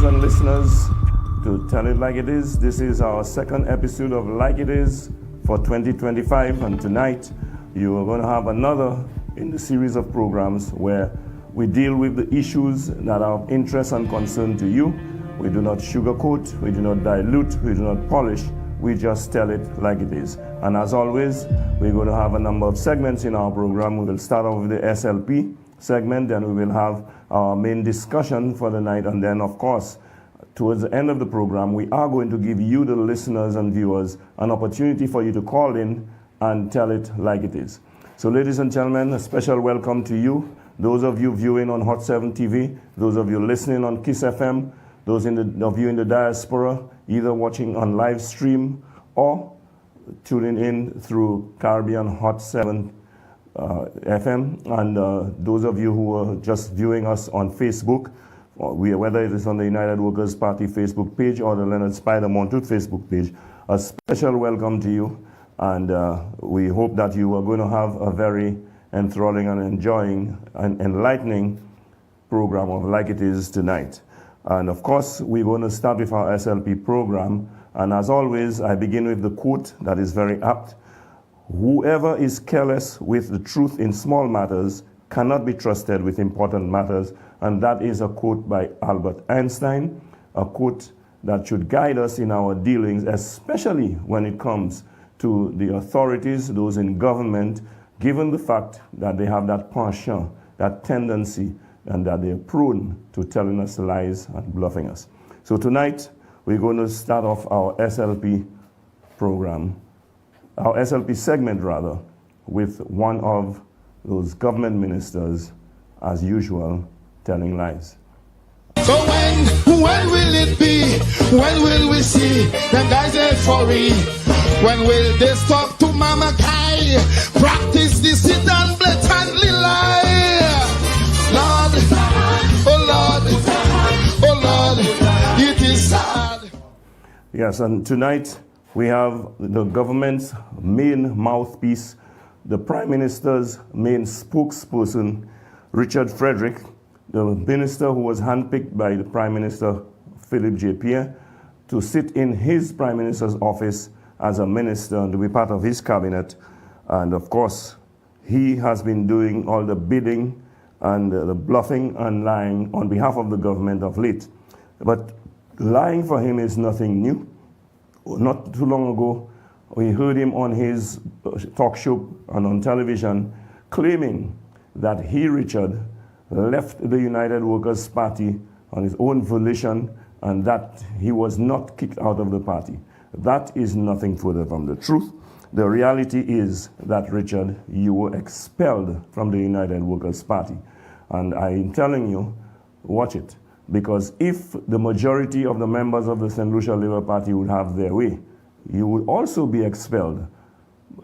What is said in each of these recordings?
and listeners to Tell It Like It Is. This is our second episode of Like It Is for 2025, and tonight you are going to have another in the series of programs where we deal with the issues that are of interest and concern to you. We do not sugarcoat, we do not dilute, we do not polish, we just tell it like it is. And as always, we're going to have a number of segments in our program. We will start off with the SLP segment, then we will have our main discussion for the night, and then of course towards the end of the program we are going to give you, the listeners and viewers, an opportunity for you to call in and tell it like it is. So ladies and gentlemen, a special welcome to you, those of you viewing on Hot 7 TV, those of you listening on Kiss FM, those of you in the diaspora, either watching on live stream or tuning in through Caribbean Hot 7 FM, and those of you who are just viewing us on Facebook, whether it is on the United Workers Party Facebook page or the Lenard Spider Montoute Facebook page, a special welcome to you, and we hope that you are going to have a very enthralling and enjoying and enlightening program of Like It Is tonight. And of course, we're going to start with our SLP program, and as always, I begin with the quote that is very apt: "Whoever is careless with the truth in small matters cannot be trusted with important matters." And that is a quote by Albert Einstein, a quote that should guide us in our dealings, especially when it comes to the authorities, those in government, given the fact that they have that penchant, that tendency, and that they're prone to telling us lies and bluffing us. So tonight, we're going to start off our SLP program, our SLP segment rather, with one of those government ministers, as usual, telling lies. So when will it be? When will we see them guys euphoria? When will they stop to Mama Kai? Practice deceit and blatantly lie. Lord, oh Lord, it is sad. Yes, and tonight we have the government's main mouthpiece, the Prime Minister's main spokesperson, Richard Frederick, the minister who was handpicked by the Prime Minister Philip J. Pierre to sit in his Prime Minister's office as a minister and to be part of his cabinet. And of course, he has been doing all the bidding and the bluffing and lying on behalf of the government of late. But lying for him is nothing new. Not too long ago, we heard him on his talk show and on television claiming that he, Richard, left the United Workers Party on his own volition and that he was not kicked out of the party. That is nothing further from the truth. The reality is that, Richard, you were expelled from the United Workers Party. And I'm telling you, watch it. Because if the majority of the members of the Saint Lucia Labour Party would have their way, you would also be expelled.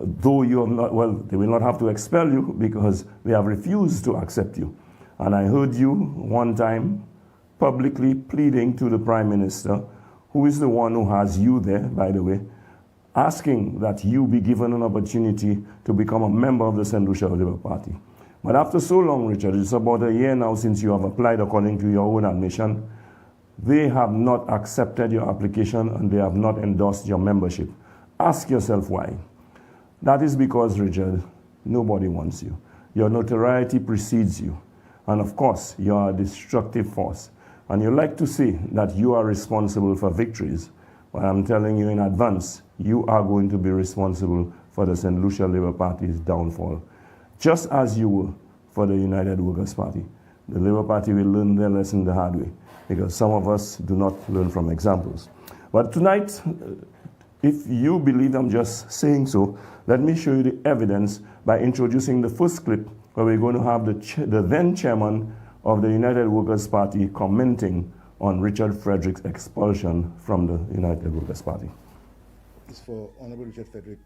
Though you have not, well, they will not have to expel you because they have refused to accept you. And I heard you one time publicly pleading to the Prime Minister, who is the one who has you there, by the way, asking that you be given an opportunity to become a member of the Saint Lucia Labour Party. But after so long, Richard, it's about a year now since you have applied according to your own admission, they have not accepted your application and they have not endorsed your membership. Ask yourself why. That is because, Richard, nobody wants you. Your notoriety precedes you. And of course, you are a destructive force. And you like to say that you are responsible for victories. But I'm telling you in advance, you are going to be responsible for the Saint Lucia Labour Party's downfall, just as you were for the United Workers Party. The Labour Party will learn their lesson the hard way, because some of us do not learn from examples. But tonight, if you believe I'm just saying so, let me show you the evidence by introducing the first clip where we're going to have the then chairman of the United Workers Party commenting on Richard Frederick's expulsion from the United Workers Party. For Honorable Richard Frederick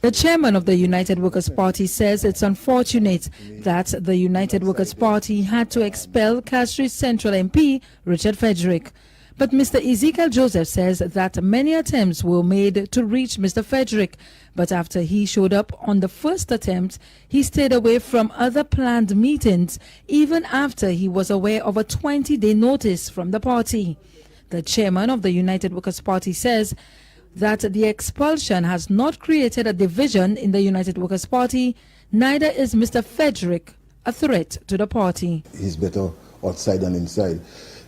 The chairman of the United Workers Party says it's unfortunate that the United Workers Party had to expel Castries Central MP Richard Frederick. But Mr. Ezekiel Joseph says that many attempts were made to reach Mr. Frederick, but after he showed up on the first attempt, he stayed away from other planned meetings, even after he was aware of a 20-day notice from the party. The chairman of the United Workers' Party says that the expulsion has not created a division in the United Workers' Party, neither is Mr. Frederick a threat to the party. He's better outside than inside.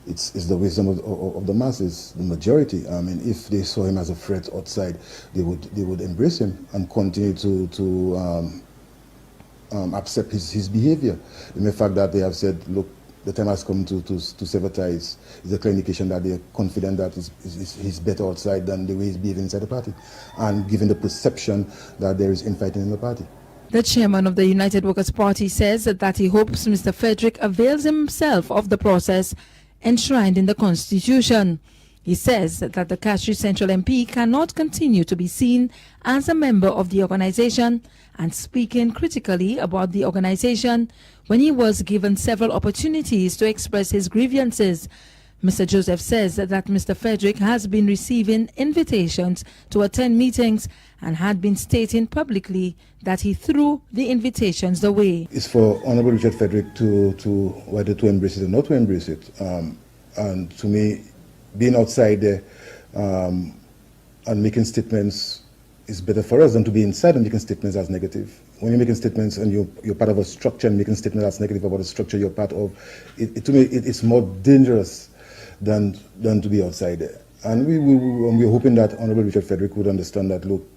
It's the wisdom of the masses, the majority. I mean, if they saw him as a threat outside, they would embrace him and continue to accept his behavior. The mere fact that they have said, look, the time has come to sever ties is a clear indication that they're confident that he's better outside than the way he's behaving inside the party, and given the perception that there is infighting in the party. The chairman of the United Workers' Party says that he hopes Mr. Frederick avails himself of the process enshrined in the Constitution. He says that the Castries Central MP cannot continue to be seen as a member of the organization and speaking critically about the organization when he was given several opportunities to express his grievances. Mr. Joseph says that Mr. Frederick has been receiving invitations to attend meetings and had been stating publicly that he threw the invitations away. It's for Honorable Richard Frederick to whether to embrace it or not to embrace it. And to me, being outside there and making statements is better for us than to be inside and making statements as negative. When you're making statements and you're part of a structure and making statements that's negative about the structure you're part of, to me, it's more dangerous than to be outside there. And we're hoping that Honorable Richard Frederick would understand that, look,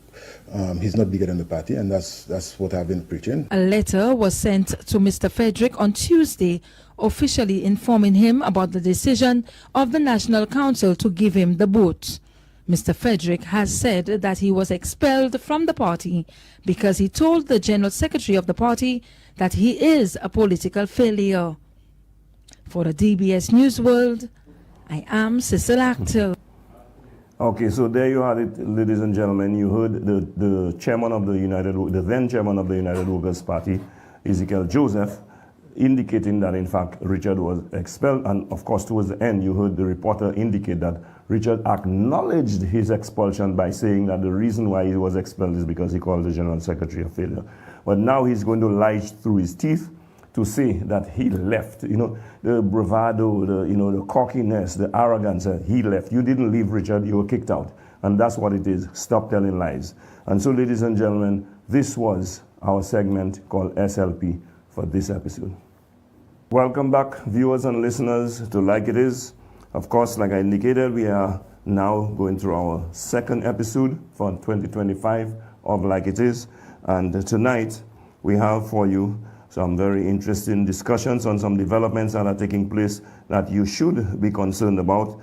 he's not bigger than the party, and that's what I've been preaching. A letter was sent to Mr. Frederick on Tuesday, officially informing him about the decision of the National Council to give him the boot. Mr. Frederick has said that he was expelled from the party because he told the General Secretary of the party that he is a political failure. For the DBS News World, I am Cecil Actel. Okay, so there you had it, ladies and gentlemen. You heard the chairman of the then chairman of the United Workers' Party, Ezekiel Joseph, indicating that in fact Richard was expelled, and of course towards the end you heard the reporter indicate that Richard acknowledged his expulsion by saying that the reason why he was expelled is because he called the General Secretary a failure. But now he's going to lie through his teeth to say that he left. You know, the bravado, the cockiness, the arrogance, he left. You didn't leave, Richard, you were kicked out. And that's what it is. Stop telling lies. And so, ladies and gentlemen, this was our segment called SLP for this episode. Welcome back, viewers and listeners, to Like It Is. Of course, like I indicated, we are now going through our second episode for 2025 of Like It Is. And tonight, we have for you some very interesting discussions on some developments that are taking place that you should be concerned about.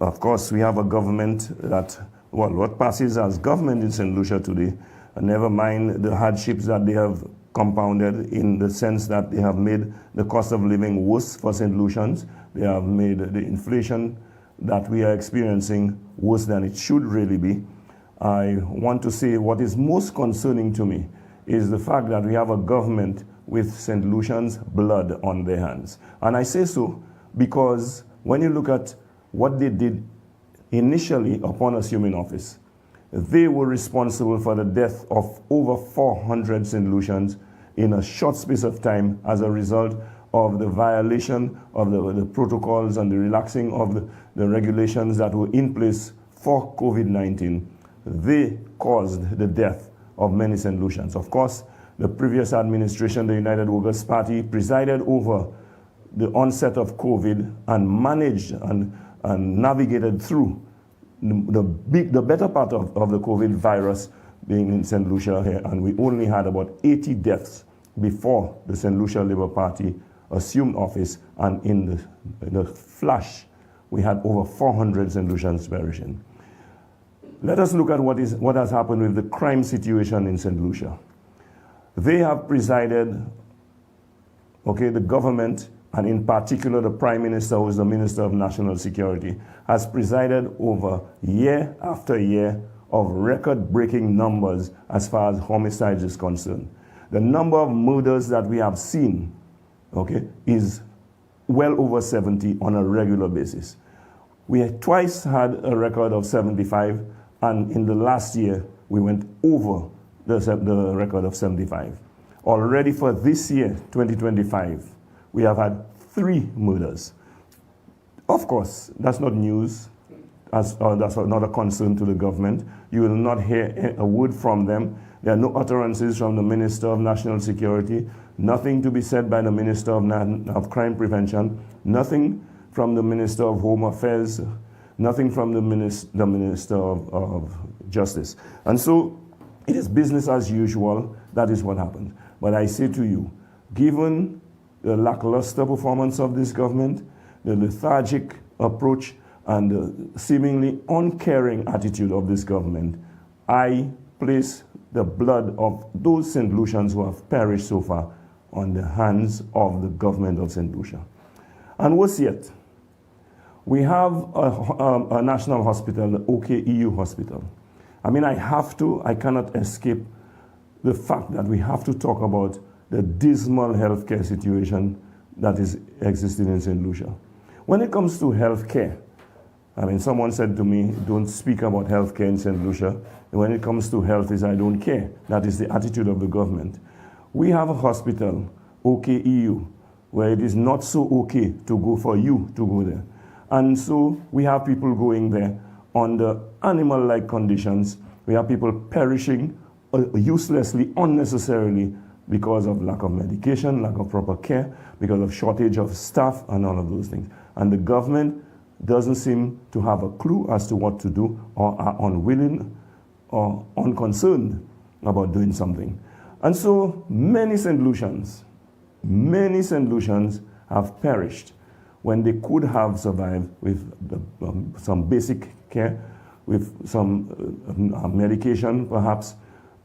Of course, we have a government that, well, what passes as government in Saint Lucia today, and never mind the hardships that they have compounded in the sense that they have made the cost of living worse for Saint Lucians. They have made the inflation that we are experiencing worse than it should really be. I want to say what is most concerning to me is the fact that we have a government with St. Lucians' blood on their hands. And I say so because when you look at what they did initially upon assuming office, they were responsible for the death of over 400 St. Lucians in a short space of time as a result of the violation of the protocols and the relaxing of the regulations that were in place for COVID-19. They caused the death of many St. Lucians. Of course, the previous administration, the United Workers' Party, presided over the onset of COVID and managed and navigated through the better part of the COVID virus being in Saint Lucia here, and we only had about 80 deaths before the Saint Lucia Labour Party assumed office, and in the flash, we had over 400 Saint Lucians perishing. Let us look at what has happened with the crime situation in Saint Lucia. They have presided, the government, and in particular the Prime Minister, who is the Minister of National Security, has presided over year after year of record-breaking numbers as far as homicides is concerned. The number of murders that we have seen, is well over 70 on a regular basis. We had twice had a record of 75, and in the last year, we went over the record of 75. Already for this year, 2025, we have had 3 murders. Of course, that's not news. that's another concern to the government. You will not hear a word from them. There are no utterances from the Minister of National Security, nothing to be said by the Minister of Crime Prevention, nothing from the Minister of Home Affairs, nothing from the Minister of Justice. And so it is business as usual. That is what happened. But I say to you, given the lackluster performance of this government, the lethargic approach, and the seemingly uncaring attitude of this government, I place the blood of those St. Lucians who have perished so far on the hands of the government of St. Lucia. And worse yet, we have a national hospital, the OKEU hospital. I mean, I cannot escape the fact that we have to talk about the dismal healthcare situation that is existing in St. Lucia. When it comes to healthcare, I mean, someone said to me, don't speak about healthcare in St. Lucia. And when it comes to health, I don't care. That is the attitude of the government. We have a hospital, OKEU, where it is not so okay to go for you to go there. And so we have people going there under animal-like conditions. We have people perishing uselessly, unnecessarily, because of lack of medication, lack of proper care, because of shortage of staff, and all of those things. And the government doesn't seem to have a clue as to what to do, or are unwilling or unconcerned about doing something. And so many St. Lucians have perished when they could have survived with some basic care, with some medication perhaps,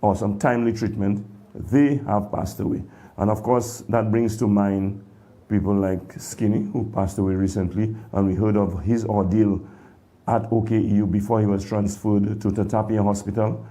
or some timely treatment. They have passed away. And of course, that brings to mind people like Skinny, who passed away recently, and we heard of his ordeal at OKEU before he was transferred to Tatapia Hospital.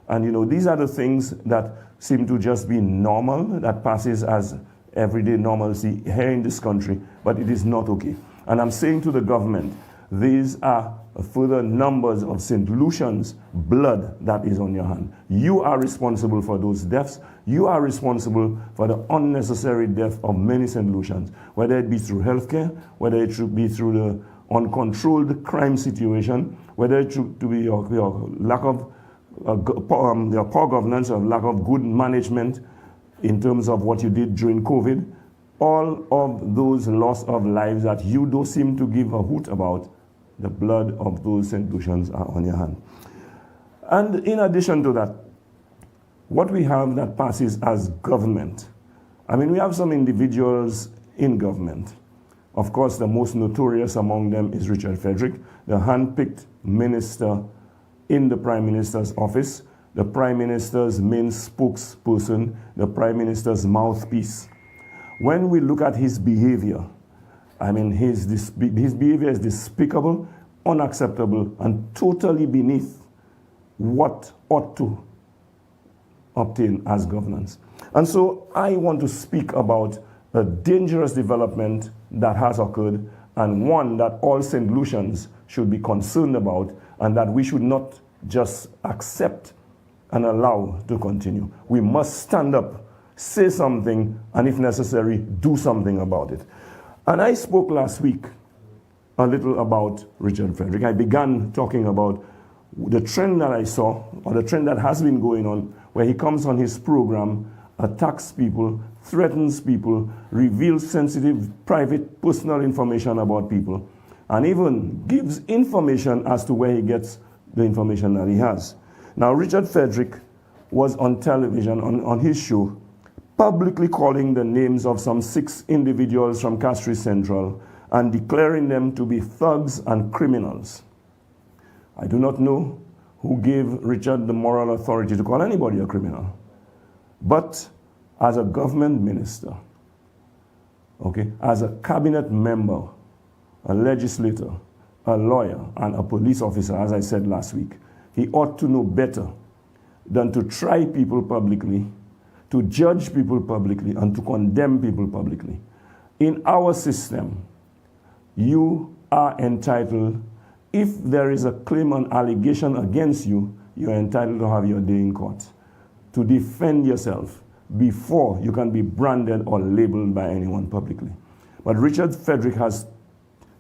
And you know, these are the things that seem to just be normal, that passes as everyday normalcy here in this country, but it is not okay. And I'm saying to the government, these are further numbers of St. Lucians' blood that is on your hand. You are responsible for those deaths. You are responsible for the unnecessary death of many St. Lucians, whether it be through healthcare, whether it should be through the uncontrolled crime situation, whether it should be your lack of your poor governance or lack of good management in terms of what you did during COVID. All of those loss of lives that you don't seem to give a hoot about, the blood of those St. Lucians are on your hand. And in addition to that, what we have that passes as government, I mean, we have some individuals in government. Of course, the most notorious among them is Richard Frederick, the hand-picked minister in the Prime Minister's office, the Prime Minister's main spokesperson, the Prime Minister's mouthpiece. When we look at his behavior, I mean, his behavior is despicable, unacceptable, and totally beneath what ought to obtain as governance. And so I want to speak about a dangerous development that has occurred, and one that all St. Lucians should be concerned about, and that we should not just accept and allow to continue. We must stand up, say something, and if necessary, do something about it. And I spoke last week a little about Richard Frederick. I began talking about the trend that I saw, or the trend that has been going on, where he comes on his program, attacks people, threatens people, reveals sensitive, private, personal information about people, and even gives information as to where he gets the information that he has. Now, Richard Frederick was on television, on his show, publicly calling the names of some 6 individuals from Castries Central and declaring them to be thugs and criminals. I do not know who gave Richard the moral authority to call anybody a criminal. But as a government minister, okay, as a cabinet member, a legislator, a lawyer, and a police officer, as I said last week, he ought to know better than to try people publicly, to judge people publicly, and to condemn people publicly. In our system, you are entitled, if there is a claim, an allegation against you, you're entitled to have your day in court, to defend yourself before you can be branded or labeled by anyone publicly. But Richard Frederick has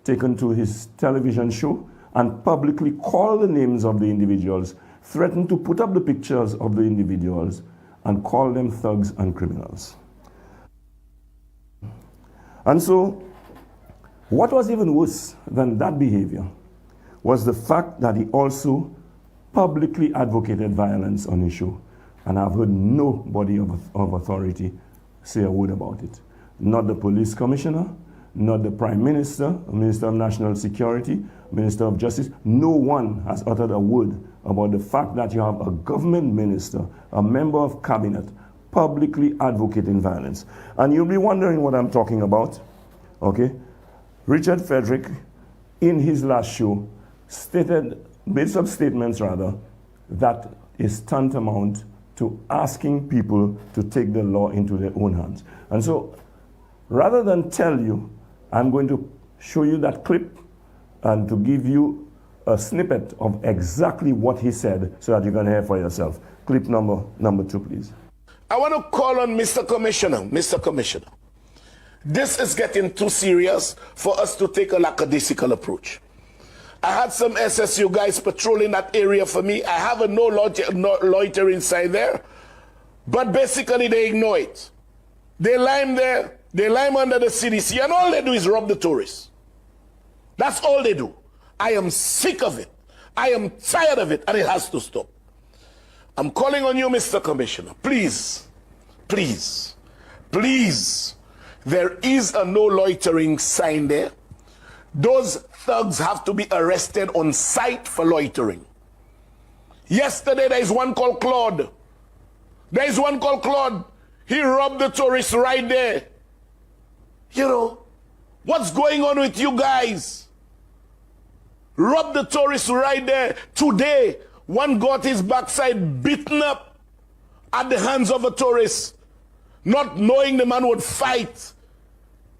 taken to his television show and publicly call the names of the individuals, threaten to put up the pictures of the individuals, and call them thugs and criminals. And so, what was even worse than that behavior was the fact that he also publicly advocated violence on issue, and I've heard nobody of authority say a word about it. Not the police commissioner, not the Prime Minister, Minister of National Security, Minister of Justice. No one has uttered a word about the fact that you have a government minister, a member of cabinet, publicly advocating violence. And you'll be wondering what I'm talking about, okay? Richard Frederick, in his last show, made some statements rather, that is tantamount to asking people to take the law into their own hands. And so, rather than tell you, I'm going to show you that clip and to give you a snippet of exactly what he said so that you can hear for yourself. Clip number 2, please. I want to call on Mr. Commissioner. Mr. Commissioner, this is getting too serious for us to take a lackadaisical approach. I had some SSU guys patrolling that area for me. I have a no loitering sign there, but basically they ignore it. They lime there, they lime under the CDC, and all they do is rob the tourists. That's all they do. I am sick of it. I am tired of it, and it has to stop. I'm calling on you, Mr. Commissioner. Please, please, please. There is a no loitering sign there. Those thugs have to be arrested on sight for loitering. Yesterday, there is one called Claude. There is one called Claude. He robbed the tourists right there. You know, what's going on with you guys? Robbed the tourists right there. Today, one got his backside beaten up at the hands of a tourist, not knowing the man would fight.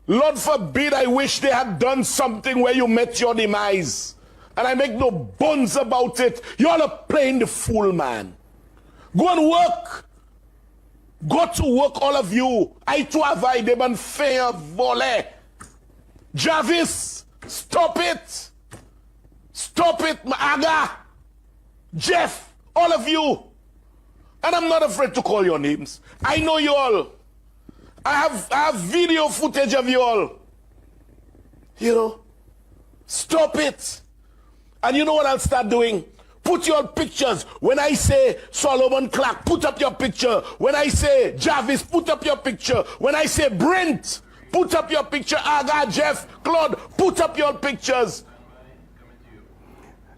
Lord forbid, I wish they had done something where you met your demise. And I make no bones about it. Y'all are playing the fool, man. Go and work. Go to work, all of you. I too have I deban fair volley. Jarvis, stop it. Stop it, Maaga. Jeff, all of you. And I'm not afraid to call your names. I know you all. I have video footage of you all. You know, stop it. And you know what I'll start doing? Put your pictures. When I say Solomon Clark, put up your picture. When I say Jarvis, put up your picture. When I say Brent, put up your picture. Aga, Jeff, Claude, put up your pictures.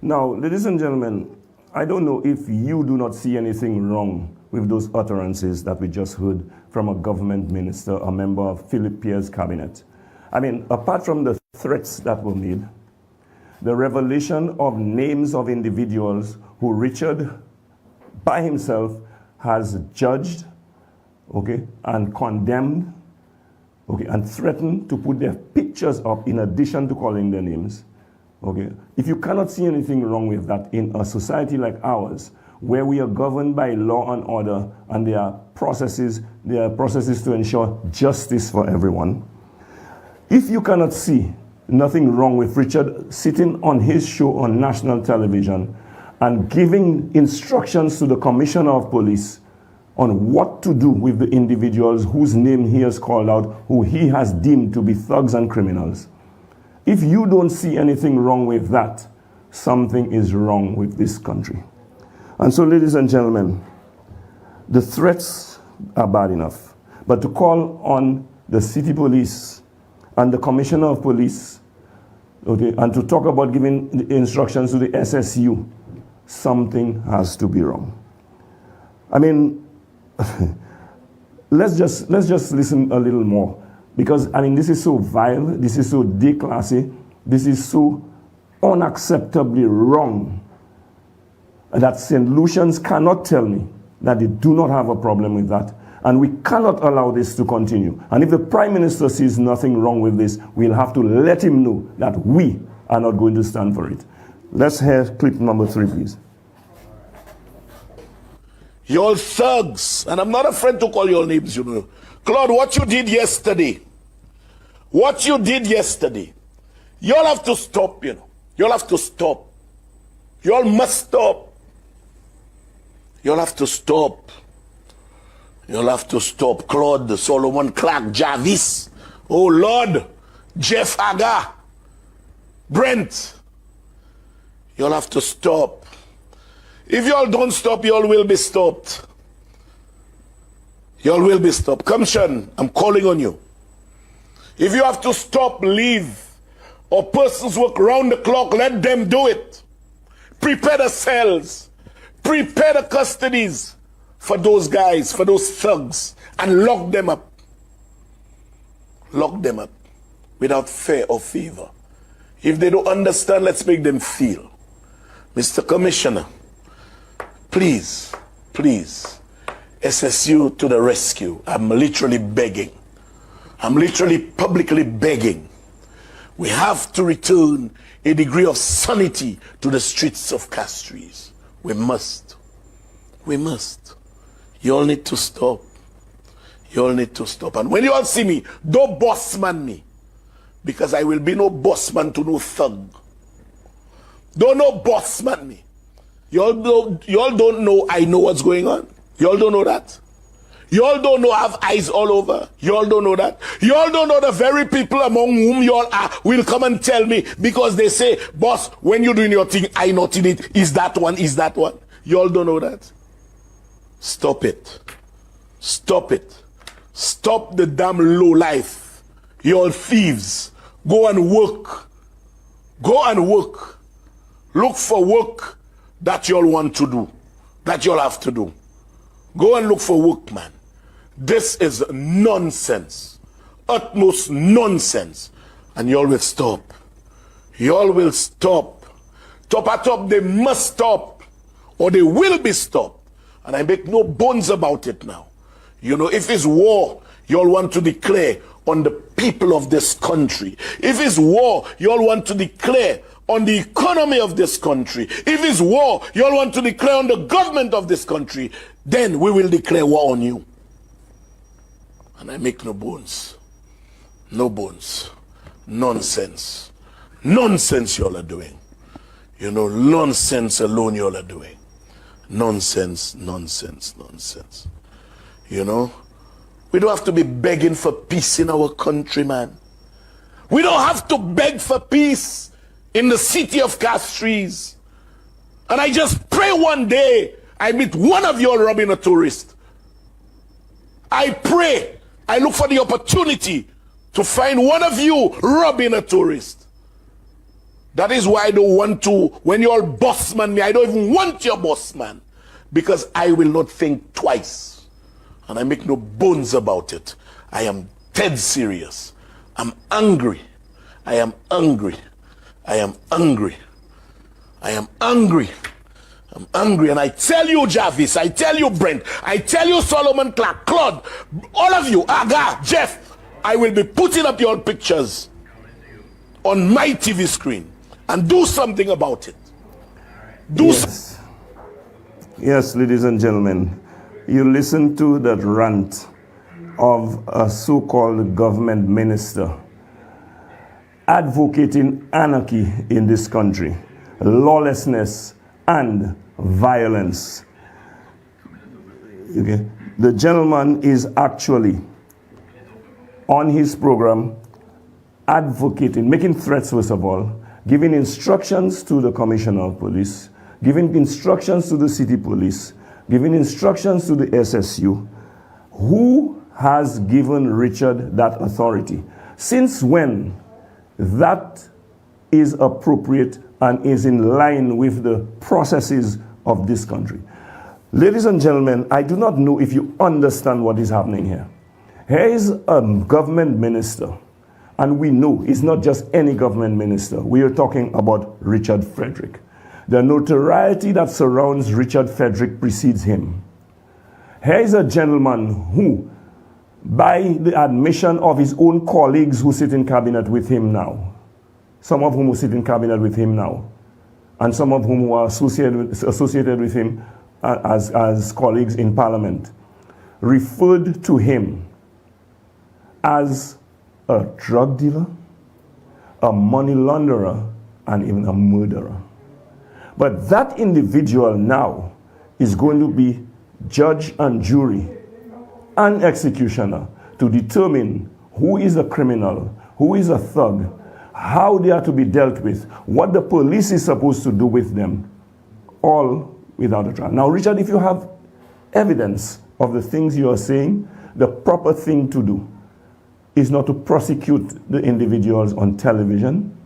Now, ladies and gentlemen, I don't know if you do not see anything wrong with those utterances that we just heard from a government minister, a member of Philip Pierre's cabinet. I mean, apart from the threats that were made, the revelation of names of individuals who Richard, by himself, has judged, okay, and condemned, okay, and threatened to put their pictures up in addition to calling their names, okay. If you cannot see anything wrong with that in a society like ours, where we are governed by law and order, and there are processes to ensure justice for everyone. If you cannot see nothing wrong with Richard sitting on his show on national television and giving instructions to the Commissioner of Police on what to do with the individuals whose name he has called out, who he has deemed to be thugs and criminals, if you don't see anything wrong with that, something is wrong with this country. And so, ladies and gentlemen, the threats are bad enough. But to call on the city police and the commissioner of police, okay, and to talk about giving instructions to the SSU, something has to be wrong. I mean, let's just listen a little more. Because, I mean, this is so vile, this is so declassy, this is so unacceptably wrong, that St. Lucians cannot tell me that they do not have a problem with that. And we cannot allow this to continue. And if the Prime Minister sees nothing wrong with this, we'll have to let him know that we are not going to stand for it. Let's hear clip number 3, please. You're thugs, and I'm not afraid to call your names, you know. Claude, what you did yesterday, y'all have to stop, you know. You'll have to stop. You all must stop. You all have to stop. You all have to stop. Claude, Solomon Clark, Jarvis, oh Lord, Jeff Aga, Brent. You all have to stop. If you all don't stop, you all will be stopped. You all will be stopped. Commission, I'm calling on you. If you have to stop, leave, or persons work round the clock, let them do it. Prepare the cells. Prepare the custodies for those guys, for those thugs, and lock them up. Lock them up without fear or favor. If they don't understand, let's make them feel. Mr. Commissioner, please, please, SSU to the rescue. I'm literally begging. I'm literally publicly begging. We have to return a degree of sanity to the streets of Castries. We must. We must. You all need to stop. You all need to stop. And when you all see me, don't bossman me. Because I will be no bossman to no thug. Don't no bossman me. You all don't know I know what's going on. You all don't know that. You all don't know I have eyes all over. You all don't know that. You all don't know the very people among whom you all are will come and tell me because they say, boss, when you're doing your thing, I not in it. Is that one? Is that one? You all don't know that. Stop it. Stop it. Stop the damn low life. You all thieves. Go and work. Go and work. Look for work that you all want to do. That you all have to do. Go and look for work, man. This is nonsense. Utmost nonsense. And you all will stop. You all will stop. Top at top, they must stop. Or they will be stopped. And I make no bones about it now. You know, if it's war, you all want to declare on the people of this country. If it's war, you all want to declare on the economy of this country. If it's war, you all want to declare on the government of this country. Then we will declare war on you. And I make no bones. No bones. Nonsense. Nonsense you all are doing. You know, nonsense alone you all are doing. Nonsense, nonsense, nonsense. You know, we don't have to be begging for peace in our country, man. We don't have to beg for peace in the city of Castries. And I just pray one day I meet one of you all robbing a tourist. I pray, I look for the opportunity to find one of you robbing a tourist. That is why I don't want to, when you all boss man me, I don't even want your boss man. Because I will not think twice. And I make no bones about it. I am dead serious. I'm angry. I am angry. I am angry. I am angry. I'm angry. And I tell you, Jarvis, I tell you, Brent, I tell you, Solomon Clark, Claude, all of you, Aga, Jeff, I will be putting up your pictures on my TV screen. And do something about it. Do something. Yes, ladies and gentlemen, you listen to that rant of a so-called government minister advocating anarchy in this country, lawlessness and violence. Okay. The gentleman is actually on his program advocating, making threats first of all, giving instructions to the Commissioner of Police, giving instructions to the City Police, giving instructions to the SSU. Who has given Richard that authority? Since when that is appropriate and is in line with the processes of this country? Ladies and gentlemen, I do not know if you understand what is happening here. Here is a government minister. And we know it's not just any government minister. We are talking about Richard Frederick. The notoriety that surrounds Richard Frederick precedes him. Here is a gentleman who, by the admission of his own colleagues who sit in cabinet with him now, some of whom who sit in cabinet with him now, and some of whom who are associated with him as colleagues in parliament, referred to him as a drug dealer, a money launderer, and even a murderer. But that individual now is going to be judge and jury and executioner to determine who is a criminal, who is a thug, how they are to be dealt with, what the police is supposed to do with them, all without a trial. Now, Richard, if you have evidence of the things you are saying, the proper thing to do is not to prosecute the individuals on television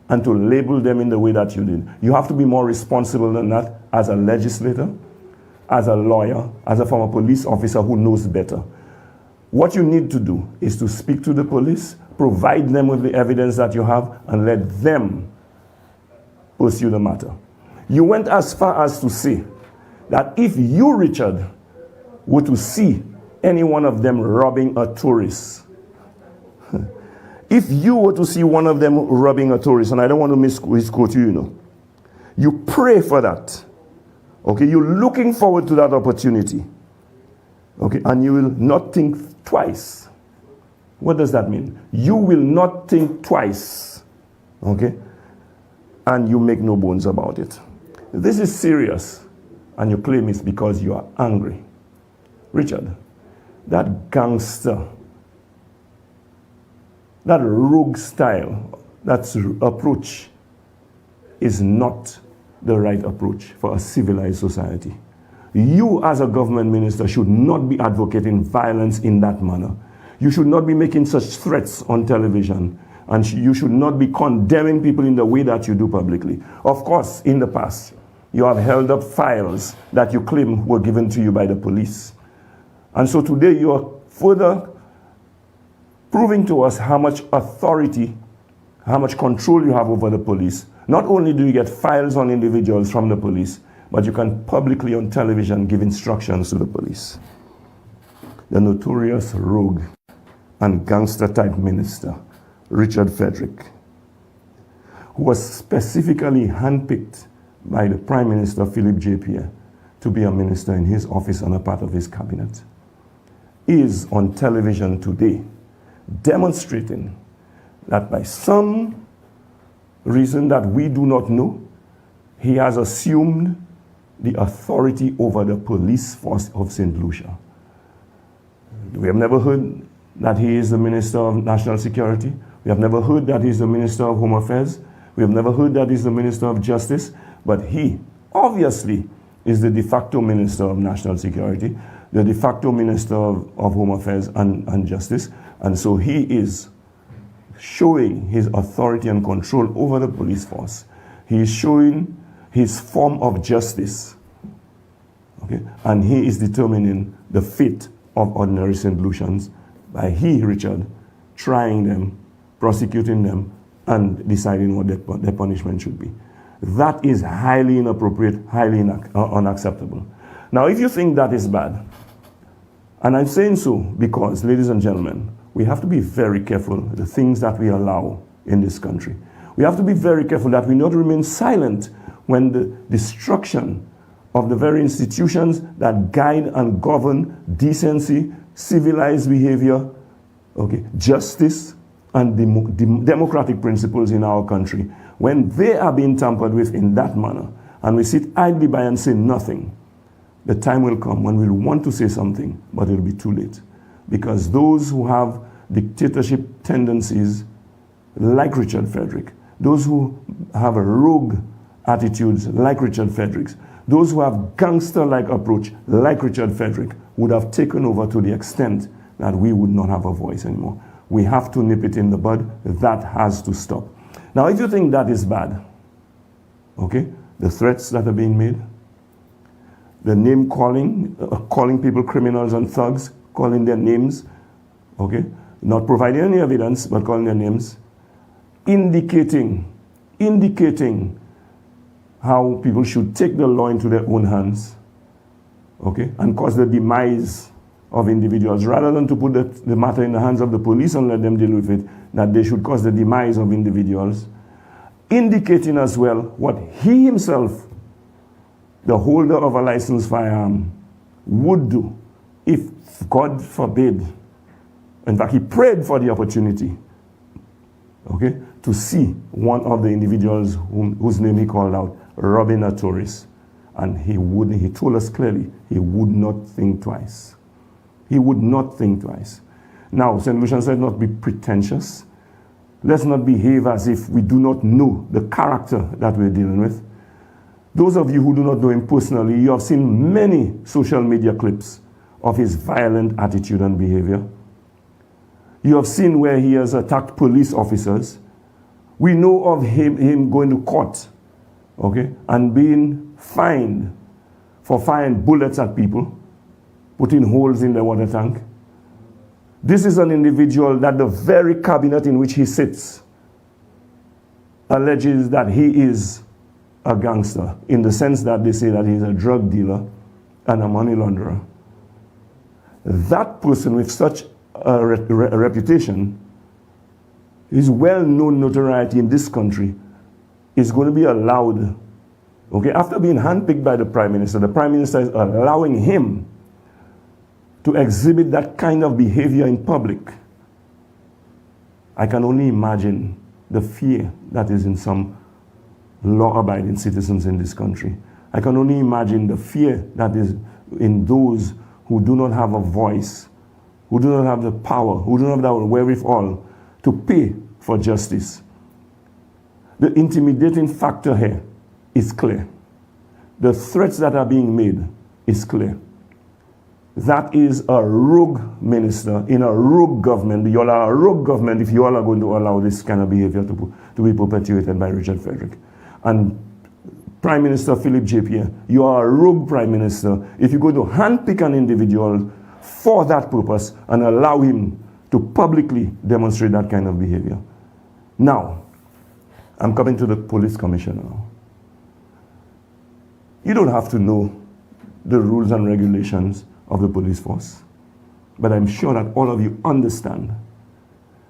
and to label them in the way that you did. You have to be more responsible than that as a legislator, as a lawyer, as a former police officer who knows better. What you need to do is to speak to the police, provide them with the evidence that you have, and let them pursue the matter. You went as far as to say that if you, Richard, were to see any one of them robbing a tourist, if you were to see one of them robbing a tourist, and I don't want to misquote you, you know, you pray for that. Okay, you're looking forward to that opportunity. Okay, and you will not think twice. What does that mean? You will not think twice. Okay, and you make no bones about it. This is serious, and you claim it's because you are angry. Richard, that gangster, that rogue style, that approach is not the right approach for a civilized society. You as a government minister should not be advocating violence in that manner. You should not be making such threats on television, and you should not be condemning people in the way that you do publicly. Of course, in the past, you have held up files that you claim were given to you by the police. And so today you are further proving to us how much authority, how much control you have over the police. Not only do you get files on individuals from the police, but you can publicly on television give instructions to the police. The notorious rogue and gangster-type minister, Richard Frederick, who was specifically handpicked by the Prime Minister, Philip J. Pierre, to be a minister in his office and a part of his cabinet, is on television today demonstrating that by some reason that we do not know, he has assumed the authority over the police force of Saint Lucia. We have never heard that he is the Minister of National Security. We have never heard that he is the Minister of Home Affairs. We have never heard that he is the Minister of Justice. But he, obviously, is the de facto Minister of National Security, the de facto Minister of Home Affairs and Justice. And so he is showing his authority and control over the police force. He is showing his form of justice. Okay? And he is determining the fate of ordinary St. Lucians by he, Richard, trying them, prosecuting them, and deciding what their punishment should be. That is highly inappropriate, highly unacceptable. Now, if you think that is bad, and I'm saying so because, ladies and gentlemen, we have to be very careful the things that we allow in this country. We have to be very careful that we not remain silent when the destruction of the very institutions that guide and govern decency, civilized behavior, okay, justice, and democratic principles in our country, when they are being tampered with in that manner, and we sit idly by and say nothing, the time will come when we'll want to say something, but it'll be too late. Because those who have dictatorship tendencies, like Richard Frederick, those who have a rogue attitudes, like Richard Frederick's, those who have gangster-like approach, like Richard Frederick, would have taken over to the extent that we would not have a voice anymore. We have to nip it in the bud. That has to stop. Now, if you think that is bad, okay, the threats that are being made, the name calling, calling people criminals and thugs, calling their names, okay, not providing any evidence, but calling their names, indicating how people should take the law into their own hands, okay, and cause the demise of individuals, rather than to put the matter in the hands of the police and let them deal with it, that they should cause the demise of individuals, indicating as well what he himself, the holder of a licensed firearm, would do if, God forbid, in fact, he prayed for the opportunity, okay, to see one of the individuals whose name he called out robbing a tourist. And he told us clearly, he would not think twice. He would not think twice. Now, St. Lucians, let's not be pretentious. Let's not behave as if we do not know the character that we're dealing with. Those of you who do not know him personally, you have seen many social media clips of his violent attitude and behavior. You have seen where he has attacked police officers. We know of him going to court, okay, and being fined for firing bullets at people, putting holes in the water tank. This is an individual that the very cabinet in which he sits alleges that he is a gangster, in the sense that they say that he's a drug dealer and a money launderer. That person with such a reputation, his well-known notoriety in this country, is going to be allowed, okay, after being handpicked by the Prime Minister is allowing him to exhibit that kind of behavior in public. I can only imagine the fear that is in some law-abiding citizens in this country. I can only imagine the fear that is in those who do not have a voice, who do not have the power, who do not have the wherewithal to pay for justice. The intimidating factor here is clear. The threats that are being made is clear. That is a rogue minister in a rogue government. You all are a rogue government if you all are going to allow this kind of behavior to be perpetuated by Richard Frederick. And Prime Minister Philip J. Pierre, you are a rogue Prime Minister if you're going to handpick an individual for that purpose and allow him to publicly demonstrate that kind of behavior. Now, I'm coming to the police commissioner now. You don't have to know the rules and regulations of the police force, but I'm sure that all of you understand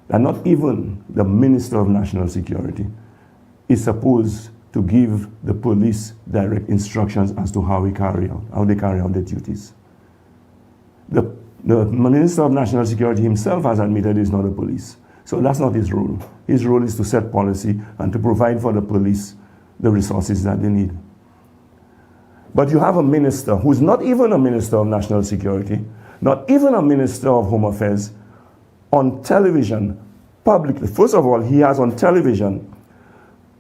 that not even the Minister of National Security is supposed to give the police direct instructions as to how they carry out their duties. The Minister of National Security himself has admitted he's not a police. So that's not his role. His role is to set policy and to provide for the police the resources that they need. But you have a minister who's not even a Minister of National Security, not even a Minister of Home Affairs, on television, publicly. First of all, he has on television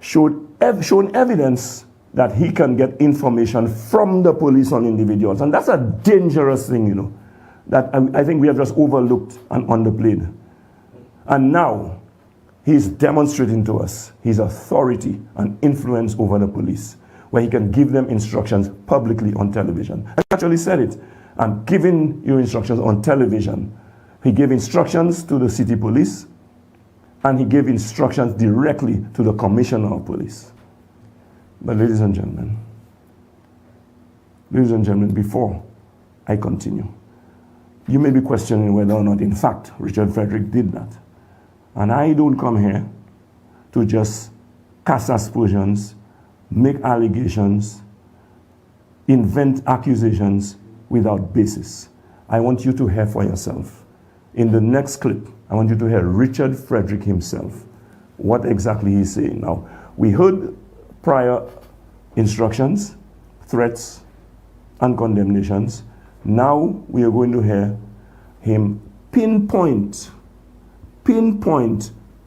shown evidence that he can get information from the police on individuals. And that's a dangerous thing, you know, that I think we have just overlooked and underplayed. And now, he's demonstrating to us his authority and influence over the police, where he can give them instructions publicly on television. I actually said it. I'm giving you instructions on television. He gave instructions to the city police, and he gave instructions directly to the commissioner of police. But ladies and gentlemen, before I continue, you may be questioning whether or not, in fact, Richard Frederick did that. And I don't come here to just cast aspersions, make allegations, invent accusations without basis. I want you to hear for yourself. In the next clip, I want you to hear Richard Frederick himself, what exactly he's saying. Now, we heard prior instructions, threats, and condemnations. Now we are going to hear him pinpoint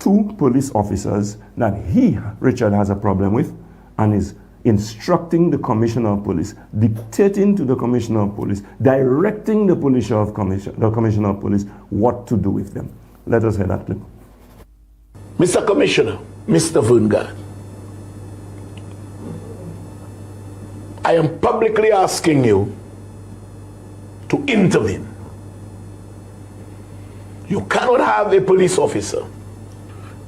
two police officers that he, Richard, has a problem with, and is instructing the Commissioner of Police, dictating to the Commissioner of Police, directing the Commissioner of Police what to do with them. Let us hear that clip. Mr. Commissioner, Mr. Vungard, I am publicly asking you to intervene. You cannot have a police officer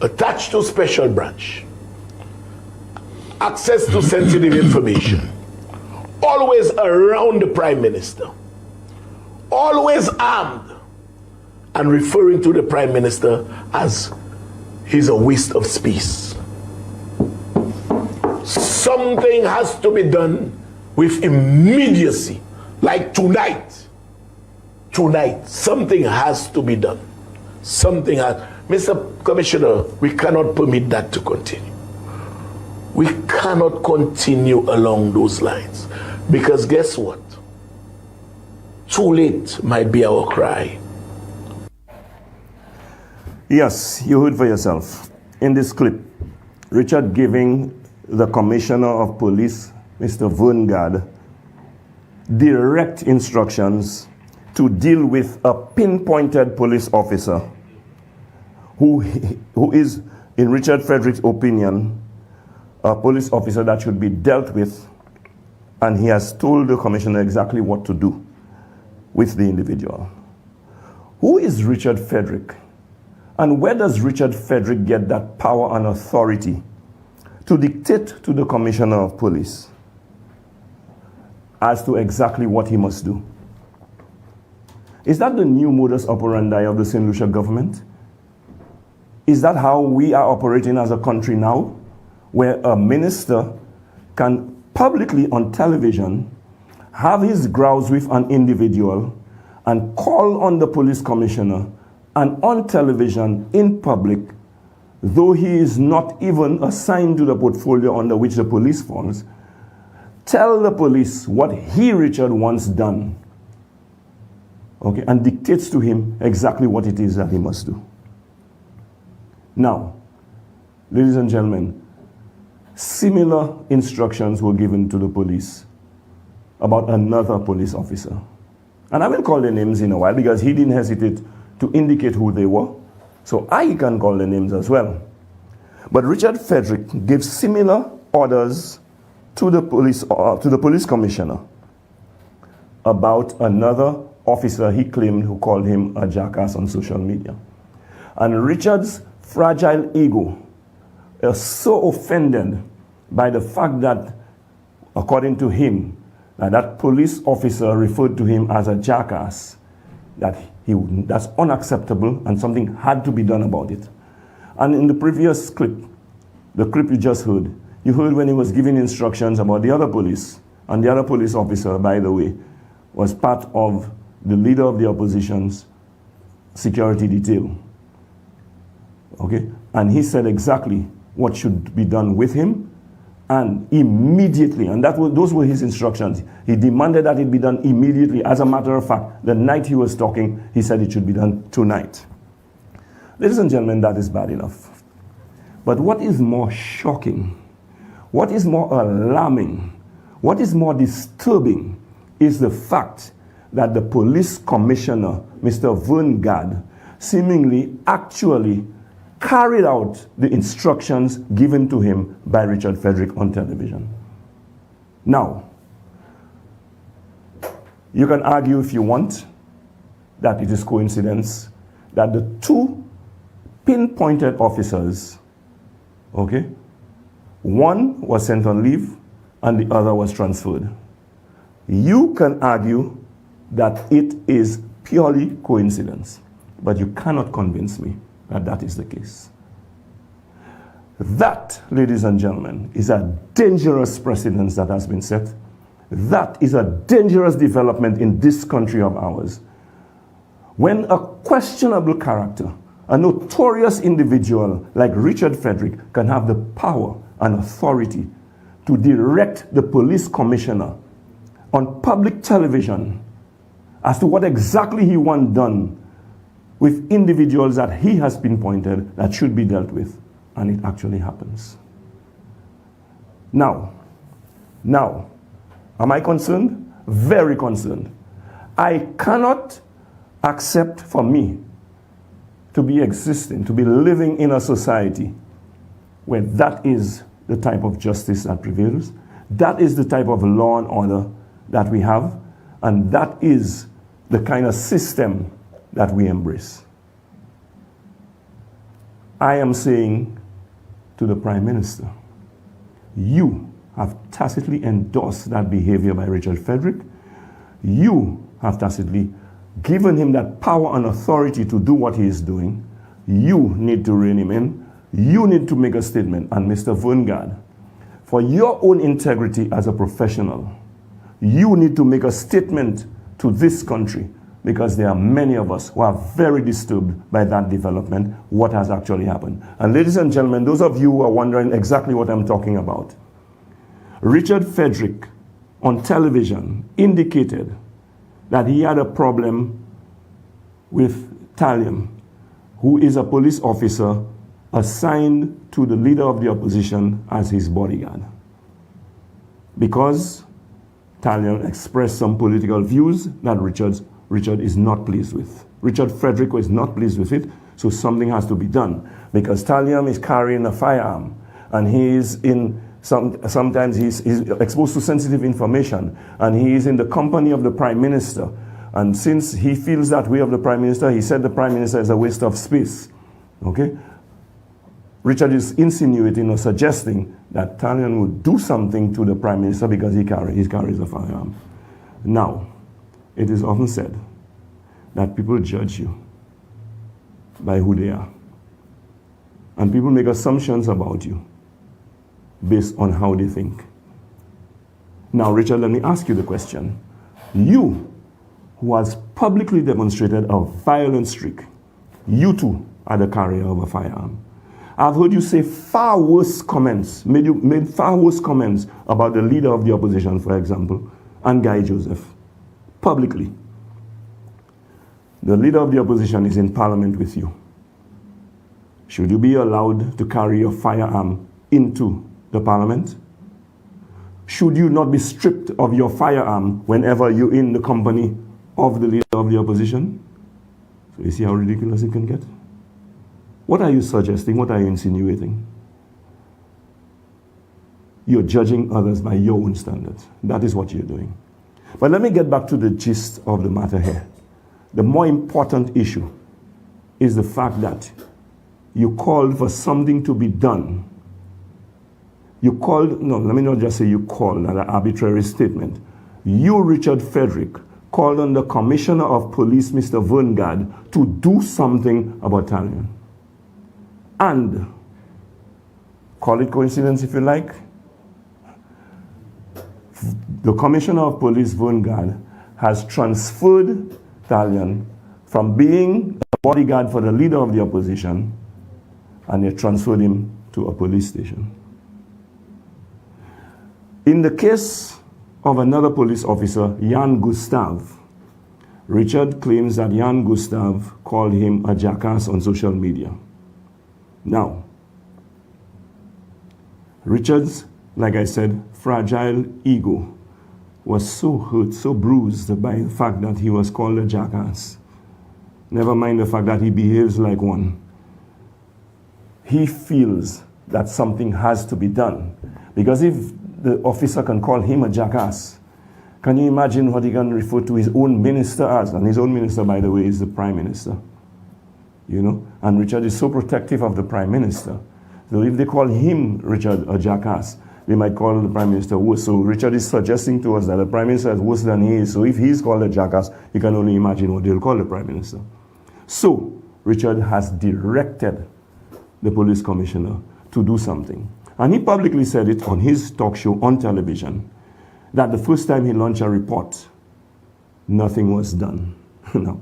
attached to special branch, access to sensitive information, always around the Prime Minister, always armed, and referring to the Prime Minister as he's a waste of space. Something has to be done with immediacy, like tonight. Tonight, something has to be done. Something has. Mr. Commissioner, we cannot permit that to continue. We cannot continue along those lines. Because guess what? Too late might be our cry. Yes, you heard for yourself. In this clip, Richard giving the Commissioner of Police, Mr. Verngard, direct instructions to deal with a pinpointed police officer who is, in Richard Frederick's opinion, a police officer that should be dealt with, and he has told the commissioner exactly what to do with the individual. Who is Richard Frederick? And where does Richard Frederick get that power and authority to dictate to the commissioner of police as to exactly what he must do? Is that the new modus operandi of the Saint Lucia government? Is that how we are operating as a country now, where a minister can publicly on television have his grouse with an individual and call on the police commissioner, and on television in public, though he is not even assigned to the portfolio under which the police falls, tell the police what he, Richard, wants done, okay, and dictates to him exactly what it is that he must do. Now, ladies and gentlemen, similar instructions were given to the police about another police officer. And I will call their names in a while because he didn't hesitate to indicate who they were. So I can call the names as well. But Richard Frederick gave similar orders to the police commissioner about another officer he claimed who called him a jackass on social media. And Richard's fragile ego is so offended by the fact that, according to him, that police officer referred to him as a jackass, that's unacceptable and something had to be done about it. And in the previous clip, the clip you just heard, you heard when he was giving instructions about the other police, and the other police officer, by the way, was part of the leader of the opposition's security detail. Okay? And he said exactly what should be done with him, and immediately, and those were his instructions. He demanded that it be done immediately. As a matter of fact, the night he was talking, he said it should be done tonight. Ladies and gentlemen, that is bad enough. But what is more shocking, what is more alarming, what is more disturbing is the fact that the police commissioner, Mr. Verngard, seemingly actually carried out the instructions given to him by Richard Frederick on television. Now, you can argue if you want that it is coincidence that the two pinpointed officers, okay, one was sent on leave and the other was transferred. You can argue that it is purely coincidence, but you cannot convince me that that is the case. That, ladies and gentlemen, is a dangerous precedent that has been set. That is a dangerous development in this country of ours. When a questionable character, a notorious individual like Richard Frederick can have the power and authority to direct the police commissioner on public television as to what exactly he wants done with individuals that he has pinpointed that should be dealt with, and it actually happens. Now, am I concerned? Very concerned. I cannot accept for me to be existing, to be living in a society where that is the type of justice that prevails, that is the type of law and order that we have, and that is the kind of system that we embrace. I am saying to the Prime Minister, you have tacitly endorsed that behavior by Richard Frederick. You have tacitly given him that power and authority to do what he is doing. You need to rein him in. You need to make a statement. And Mr. Verngard, for your own integrity as a professional, you need to make a statement to this country because there are many of us who are very disturbed by that development, what has actually happened. And ladies and gentlemen, those of you who are wondering exactly what I'm talking about, Richard Frederick on television indicated that he had a problem with Talion, who is a police officer assigned to the leader of the opposition as his bodyguard. Because Talion expressed some political views that Richard is not pleased with. Richard Frederick was not pleased with it, so something has to be done. Because Talion is carrying a firearm, and he is in sometimes he's exposed to sensitive information, and he is in the company of the Prime Minister. And since he feels that way of the Prime Minister, he said the Prime Minister is a waste of space. Okay? Richard is insinuating or suggesting that Talion would do something to the Prime Minister because he carries a firearm. Now, it is often said that people judge you by who they are. And people make assumptions about you based on how they think. Now, Richard, let me ask you the question. You, who has publicly demonstrated a violent streak, you too are the carrier of a firearm. I've heard you say far worse comments, made far worse comments about the leader of the opposition, for example, and Guy Joseph, publicly. The leader of the opposition is in parliament with you. Should you be allowed to carry your firearm into the parliament? Should you not be stripped of your firearm whenever you're in the company of the leader of the opposition? So you see how ridiculous it can get? What are you suggesting? What are you insinuating? You're judging others by your own standards. That is what you're doing. But let me get back to the gist of the matter here. The more important issue is the fact that you called for something to be done. You called, no, let me not just say you called, an arbitrary statement. You, Richard Frederick, called on the Commissioner of Police, Mr. Verngard, to do something about Talion. And, call it coincidence if you like, the Commissioner of Police, Verngard, has transferred Talion from being a bodyguard for the leader of the opposition, and they transferred him to a police station. In the case of another police officer, Jan Gustav, Richard claims that Jan Gustav called him a jackass on social media. Now, Richard's, like I said, fragile ego was so hurt, so bruised by the fact that he was called a jackass. Never mind the fact that he behaves like one. He feels that something has to be done. Because if the officer can call him a jackass, can you imagine what he can refer to his own minister as? And his own minister, by the way, is the Prime Minister. You know? And Richard is so protective of the Prime Minister. So if they call him, Richard, a jackass, they might call the Prime Minister worse. So Richard is suggesting to us that the Prime Minister is worse than he is. So if he's called a jackass, you can only imagine what they'll call the Prime Minister. So Richard has directed the police commissioner to do something. And he publicly said it on his talk show on television, that the first time he launched a report, nothing was done. Now,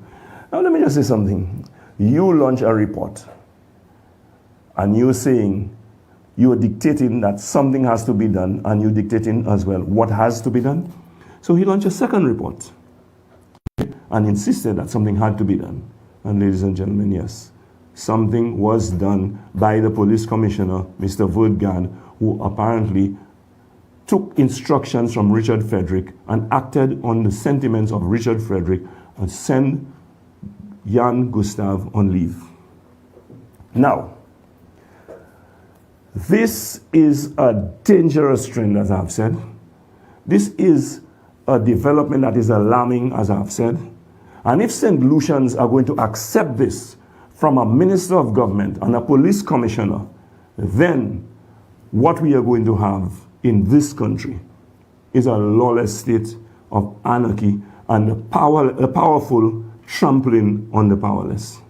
let me just say something. You launch a report, and you're saying, you're dictating that something has to be done, and you're dictating as well what has to be done. So he launched a second report and insisted that something had to be done. And ladies and gentlemen, yes, something was done by the police commissioner, Mr. Verngard, who apparently took instructions from Richard Frederick and acted on the sentiments of Richard Frederick and sent Jan Gustav on leave. Now, this is a dangerous trend, as I've said. This is a development that is alarming, as I've said. And if St. Lucians are going to accept this from a minister of government and a police commissioner, then what we are going to have in this country is a lawless state of anarchy and a powerful trampling on the powerless.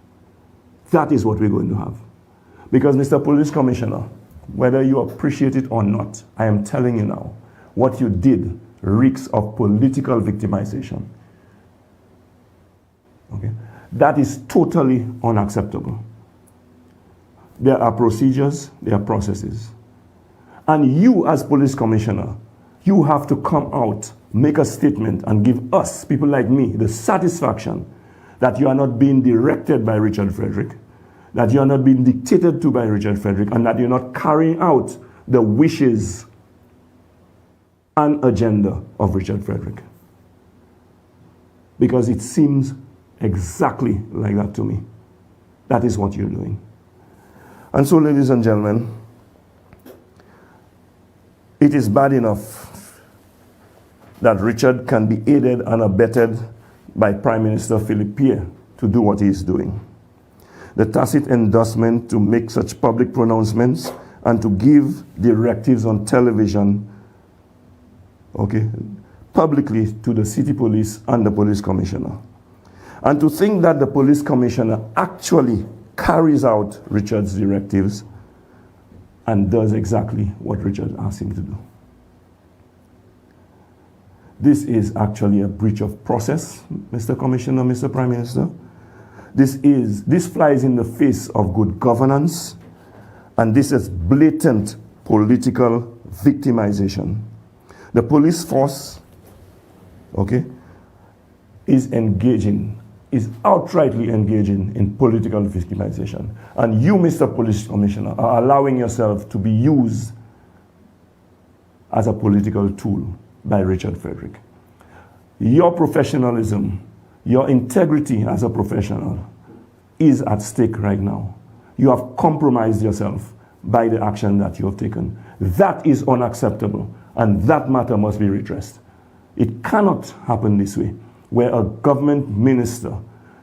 That is what we're going to have. Because, Mr. Police Commissioner, whether you appreciate it or not, I am telling you now, what you did reeks of political victimization. Okay? That is totally unacceptable. There are procedures, there are processes. And you, as police commissioner, you have to come out, make a statement, and give us, people like me, the satisfaction that you are not being directed by Richard Frederick, that you are not being dictated to by Richard Frederick, and that you're not carrying out the wishes and agenda of Richard Frederick. Because it seems exactly like that to me. That is what you're doing. And so, ladies and gentlemen, it is bad enough that Richard can be aided and abetted by Prime Minister Philip Pierre to do what he is doing. The tacit endorsement to make such public pronouncements and to give directives on television, okay, publicly to the city police and the police commissioner. And to think that the police commissioner actually carries out Richard's directives and does exactly what Richard asked him to do. This is actually a breach of process, Mr. Commissioner, Mr. Prime Minister. This flies in the face of good governance, and this is blatant political victimization. The police force, okay, is outrightly engaging in political victimization. And you, Mr. Police Commissioner, are allowing yourself to be used as a political tool by Richard Frederick. Your professionalism, your integrity as a professional is at stake right now. You have compromised yourself by the action that you have taken. That is unacceptable, and that matter must be redressed. It cannot happen this way, where a government minister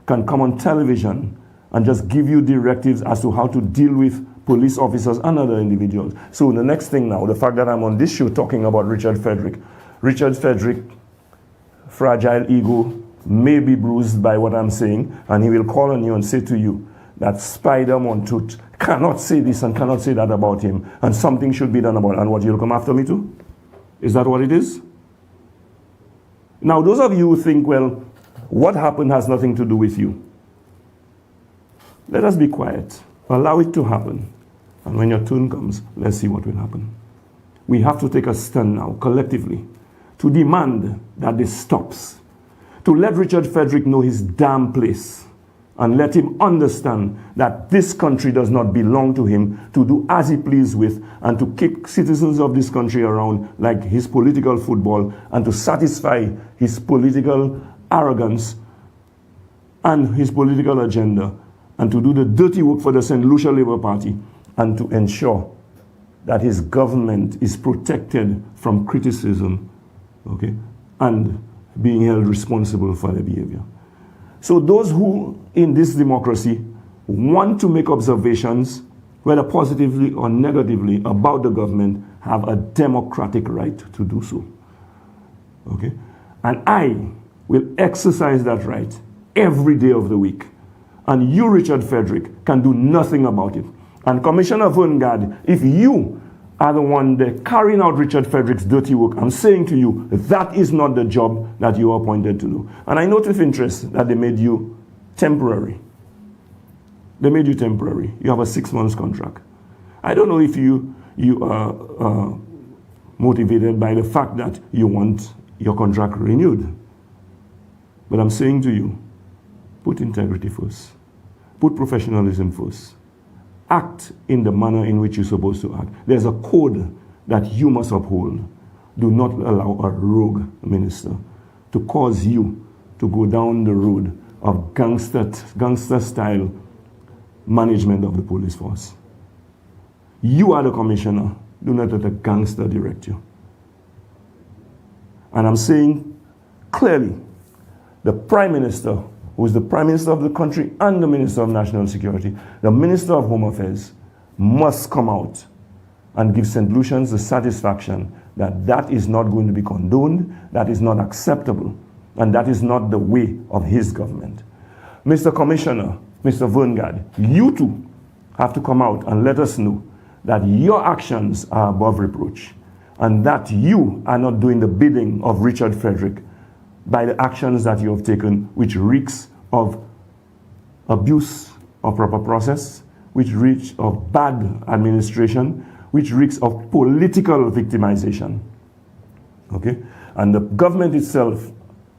can come on television and just give you directives as to how to deal with police officers and other individuals. So the next thing now, the fact that I'm on this show talking about Richard Frederick, fragile ego, may be bruised by what I'm saying, and he will call on you and say to you that Spider Montoute cannot say this and cannot say that about him, and something should be done about it. And what, you'll come after me too? Is that what it is? Now, those of you who think, well, what happened has nothing to do with you, let us be quiet. Allow it to happen. And when your turn comes, let's see what will happen. We have to take a stand now, collectively, to demand that this stops. To let Richard Frederick know his damn place, and let him understand that this country does not belong to him to do as he pleases with, and to kick citizens of this country around like his political football, and to satisfy his political arrogance and his political agenda, and to do the dirty work for the Saint Lucia Labour Party, and to ensure that his government is protected from criticism, okay, and being held responsible for their behavior. So those who in this democracy want to make observations, whether positively or negatively, about the government, have a democratic right to do so. Okay? And I will exercise that right every day of the week. And you, Richard Frederick, can do nothing about it. And Commissioner Vanguard, if you are the one there carrying out Richard Frederick's dirty work, I'm saying to you, that is not the job that you are appointed to do. And I note with interest that they made you temporary. They made you temporary. You have a 6 months contract. I don't know if you are motivated by the fact that you want your contract renewed. But I'm saying to you, put integrity first. Put professionalism first. Act in the manner in which you're supposed to act. There's a code that you must uphold. Do not allow a rogue minister to cause you to go down the road of gangster-style management of the police force. You are the commissioner. Do not let a gangster direct you. And I'm saying clearly, the Prime Minister, who is the Prime Minister of the country and the Minister of National Security, the Minister of Home Affairs, must come out and give St. Lucians the satisfaction that that is not going to be condoned, that is not acceptable, and that is not the way of his government. Mr. Commissioner, Mr. Vanguard, you too have to come out and let us know that your actions are above reproach, and that you are not doing the bidding of Richard Frederick by the actions that you have taken, which reeks of abuse of proper process, which reeks of bad administration, which reeks of political victimization. Okay? And the government itself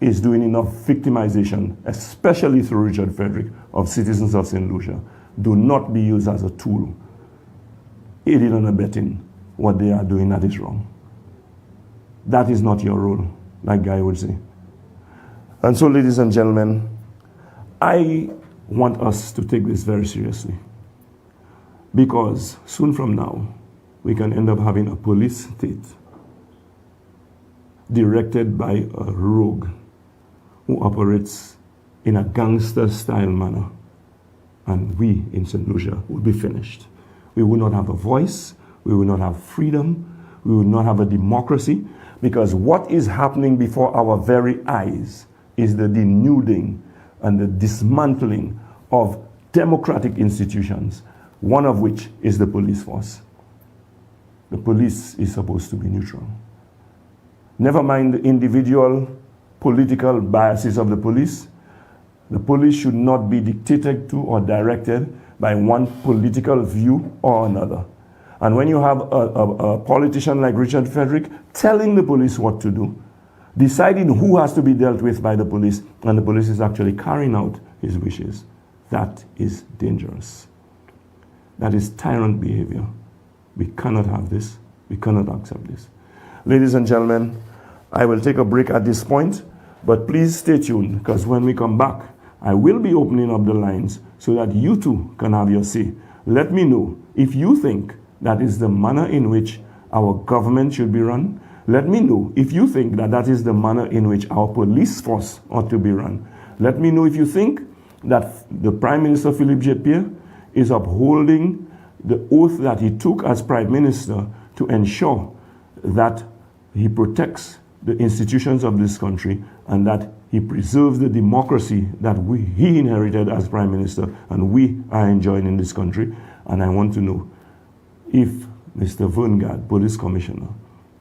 is doing enough victimization, especially through Richard Frederick, of citizens of Saint Lucia. Do not be used as a tool, aiding and abetting what they are doing that is wrong. That is not your role, like Guy would say. And so, ladies and gentlemen, I want us to take this very seriously, because soon from now, we can end up having a police state directed by a rogue who operates in a gangster-style manner. And we in St. Lucia will be finished. We will not have a voice. We will not have freedom. We will not have a democracy, because what is happening before our very eyes is the denuding and the dismantling of democratic institutions, one of which is the police force. The police is supposed to be neutral. Never mind the individual political biases of the police. The police should not be dictated to or directed by one political view or another. And when you have a politician like Richard Frederick telling the police what to do, deciding who has to be dealt with by the police, and the police is actually carrying out his wishes, that is dangerous. That is tyrant behavior. We cannot have this. We cannot accept this. Ladies and gentlemen, I will take a break at this point, but please stay tuned, because when we come back, I will be opening up the lines so that you too can have your say. Let me know if you think that is the manner in which our government should be run. Let me know if you think that that is the manner in which our police force ought to be run. Let me know if you think that the Prime Minister Philippe J. is upholding the oath that he took as Prime Minister to ensure that he protects the institutions of this country and that he preserves the democracy that he inherited as Prime Minister and we are enjoying in this country. And I want to know if Mr. Verngard, Police Commissioner,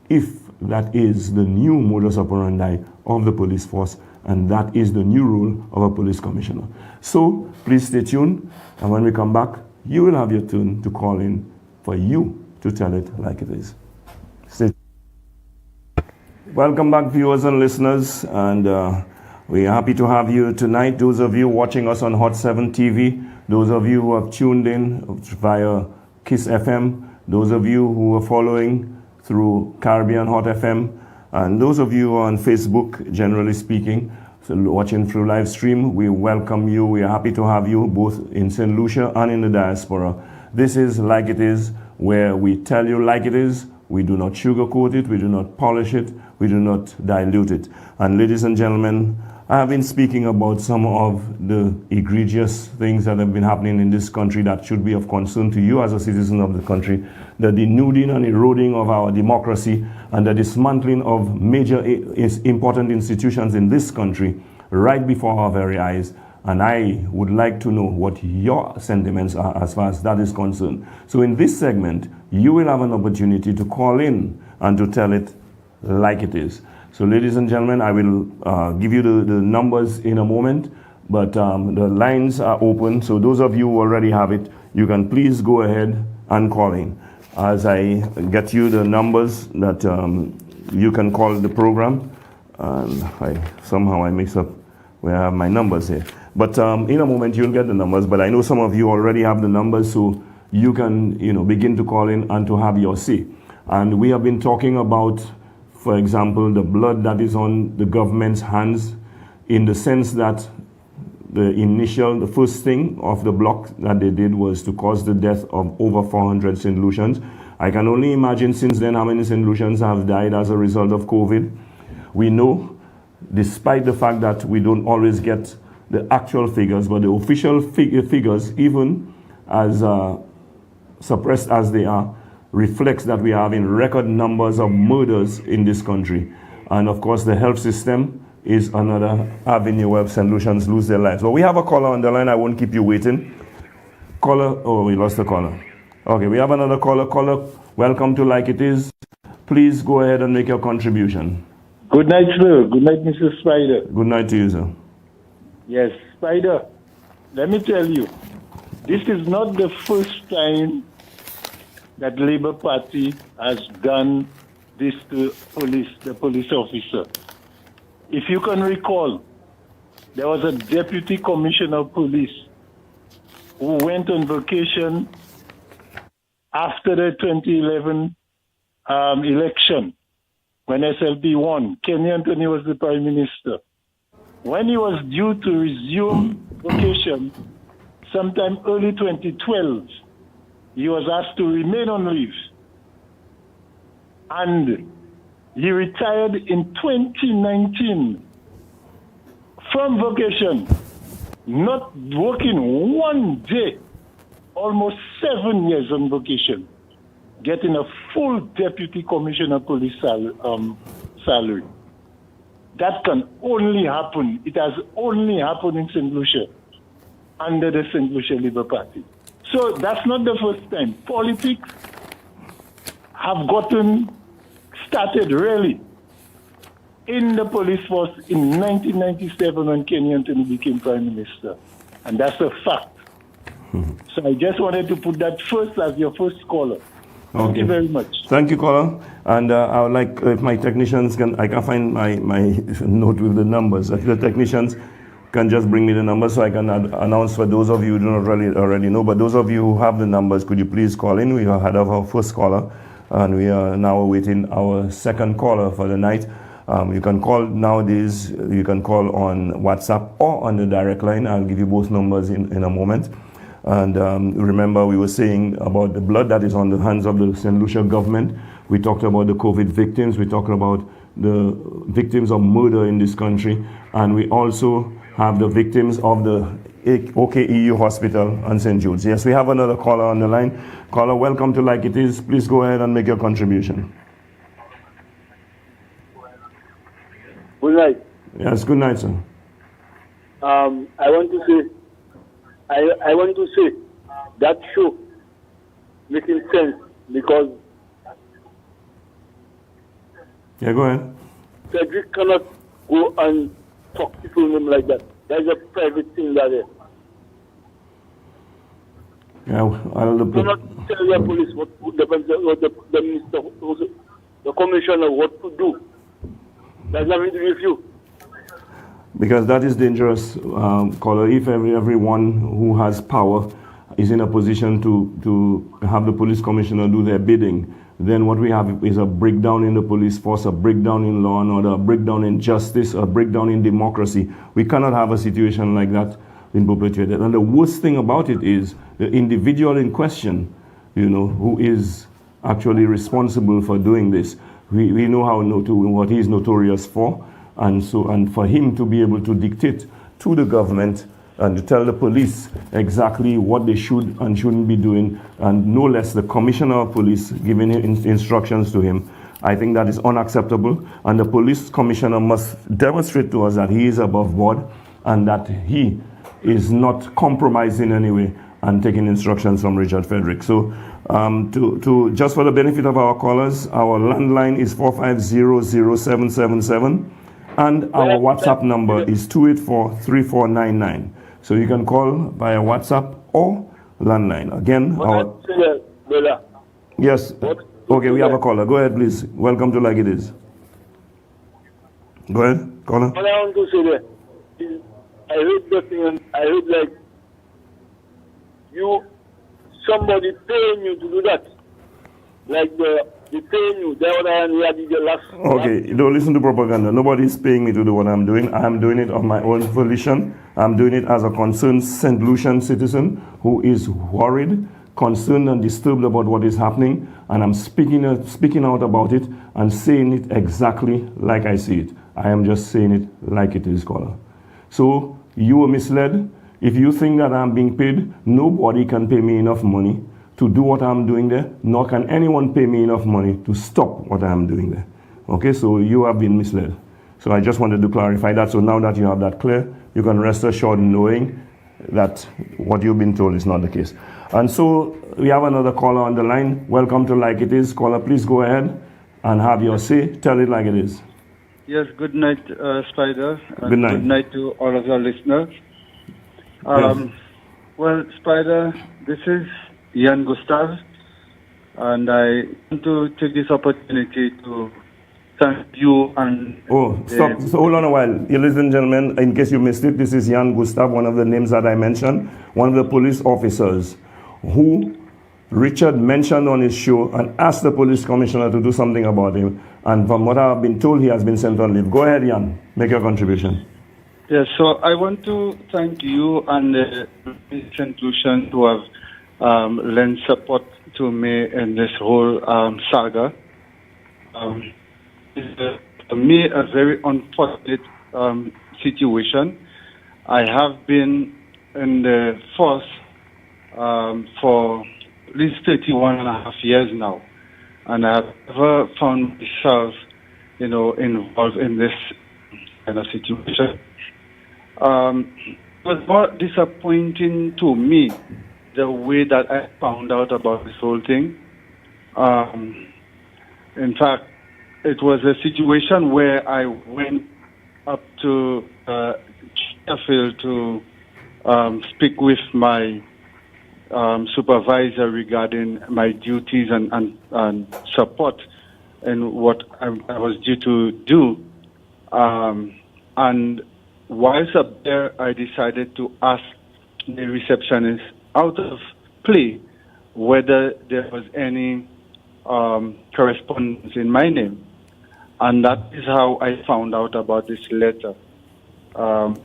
if that is the new modus operandi of the police force, and that is the new role of a police commissioner. So please stay tuned, and when we come back, you will have your turn to call in for you to tell it like it is. Stay tuned. Welcome back, viewers and listeners, and we are happy to have you tonight. Those of you watching us on Hot 7 TV, those of you who have tuned in via Kiss FM, those of you who are following through Caribbean Hot FM, and those of you on Facebook, generally speaking, so watching through live stream, we welcome you. We are happy to have you both in St. Lucia and in the diaspora. This is Like It Is, where we tell you like it is. We do not sugarcoat it. We do not polish it. We do not dilute it. And ladies and gentlemen, I have been speaking about some of the egregious things that have been happening in this country that should be of concern to you as a citizen of the country. The denuding and eroding of our democracy and the dismantling of major important institutions in this country right before our very eyes. And I would like to know what your sentiments are as far as that is concerned. So in this segment, you will have an opportunity to call in and to tell it like it is. So ladies and gentlemen, I will give you the numbers in a moment, but the lines are open. So those of you who already have it, you can please go ahead and call in. As I get you the numbers that you can call the program, and somehow I mix up where I have my numbers here. But in a moment you'll get the numbers, but I know some of you already have the numbers, so you can begin to call in and to have your say. And we have been talking about, for example, the blood that is on the government's hands, in the sense that the first thing of the block that they did was to cause the death of over 400 St. Lucians. I can only imagine since then how many St. Lucians have died as a result of COVID. We know, despite the fact that we don't always get the actual figures, but the official figures, even as suppressed as they are, reflects that we are having record numbers of murders in this country. And of course, the health system is another avenue where St. Lucians lose their lives. But we have a caller on the line. I won't keep you waiting. Caller, oh, we lost the caller. Okay, we have another caller. Caller, welcome to Like It Is. Please go ahead and make your contribution. Good night, sir. Good night, Mr. Spider. Good night to you, sir. Yes, Spider, let me tell you, this is not the first time that Labour Party has done this to the police officer. If you can recall, there was a deputy commissioner of police who went on vacation after the 2011 election when SLP won. Kenny Anthony was the prime minister. When he was due to resume vacation, sometime early 2012, he was asked to remain on leave. And he retired in 2019 from vacation, not working one day, almost 7 years on vacation, getting a full deputy commissioner of police salary. That can only happen. It has only happened in Saint Lucia under the Saint Lucia Labour Party. So that's not the first time. Politics have started really in the police force in 1997 when Kenny Anthony became prime minister. And that's a fact. So I just wanted to put that first as your first caller. Thank you very much. Thank you, caller. And I would like, if my technicians I can find my note with the numbers. If the technicians can just bring me the numbers so I can announce for those of you who do not already know. But those of you who have the numbers, could you please call in? We have had our first caller, and we are now awaiting our second caller for the night. You can call nowadays, you can call on WhatsApp or on the direct line. I'll give you both numbers in a moment. And remember, we were saying about the blood that is on the hands of the Saint Lucia government. We talked about the COVID victims. We talked about the victims of murder in this country. And we also have the victims of the OKEU hospital and St. Jude's. Yes, we have another caller on the line. Caller, welcome to Like It Is. Please go ahead and make your contribution. Good night. Yes, good night, sir. I want to say that show making sense because yeah, go ahead. Frederick cannot go and talk to him like that. That's a private thing that is. Yeah, you cannot tell the police what the minister, the commissioner what to do. That's nothing to do with you. Because that is dangerous, caller. If everyone who has power is in a position to have the police commissioner do their bidding, then what we have is a breakdown in the police force, a breakdown in law and order, a breakdown in justice, a breakdown in democracy. We cannot have a situation like that in perpetuated. And the worst thing about it is the individual in question, who is actually responsible for doing this. We know what he is notorious for. And for him to be able to dictate to the government and to tell the police exactly what they should and shouldn't be doing, and no less the commissioner of police giving instructions to him, I think that is unacceptable. And the police commissioner must demonstrate to us that he is above board and that he is not compromised in any way and taking instructions from Richard Frederick. So just for the benefit of our callers, our landline is 4500777. And our WhatsApp number is 284-3499. So you can call via WhatsApp or landline. Again, yes. Okay, we have a caller. Go ahead, please. Welcome to Like It Is. Go ahead, caller. What I want to say there is, I heard nothing, and I heard like somebody paying you to do that, like they paying you. Okay, you don't listen to propaganda. Nobody is paying me to do what I'm doing. I'm doing it of my own volition. I'm doing it as a concerned St. Lucian citizen who is worried, concerned, and disturbed about what is happening. And I'm speaking out about it and saying it exactly like I see it. I am just saying it like it is, caller. So you were misled. If you think that I'm being paid, nobody can pay me enough money to do what I'm doing there, nor can anyone pay me enough money to stop what I'm doing there. Okay, so you have been misled. So I just wanted to clarify that. So now that you have that clear, you can rest assured knowing that what you've been told is not the case. And so we have another caller on the line. Welcome to Like It Is. Caller, please go ahead and have your say. Tell it like it is. Yes, good night, Spider. And Good night. Good night to all of our listeners. Yes. Well, Spider, this is Jan Gustav, and I want to take this opportunity to thank you and... Oh, stop. So hold on a while. Ladies and gentlemen, in case you missed it, this is Jan Gustav, one of the names that I mentioned, one of the police officers who Richard mentioned on his show and asked the police commissioner to do something about him. And from what I've been told, he has been sent on leave. Go ahead, Jan. Make your contribution. Yes, so I want to thank you and the institutions who have lent support to me in this whole saga. It's for me a very unfortunate situation. I have been in the force for at least 31 and a half years now, and I have never found myself, involved in this kind of situation. It was more disappointing to me the way that I found out about this whole thing. In fact, it was a situation where I went up to Chesterfield to speak with my supervisor regarding my duties and support and what I was due to do. And whilst up there, I decided to ask the receptionist out of play whether there was any correspondence in my name. And that is how I found out about this letter,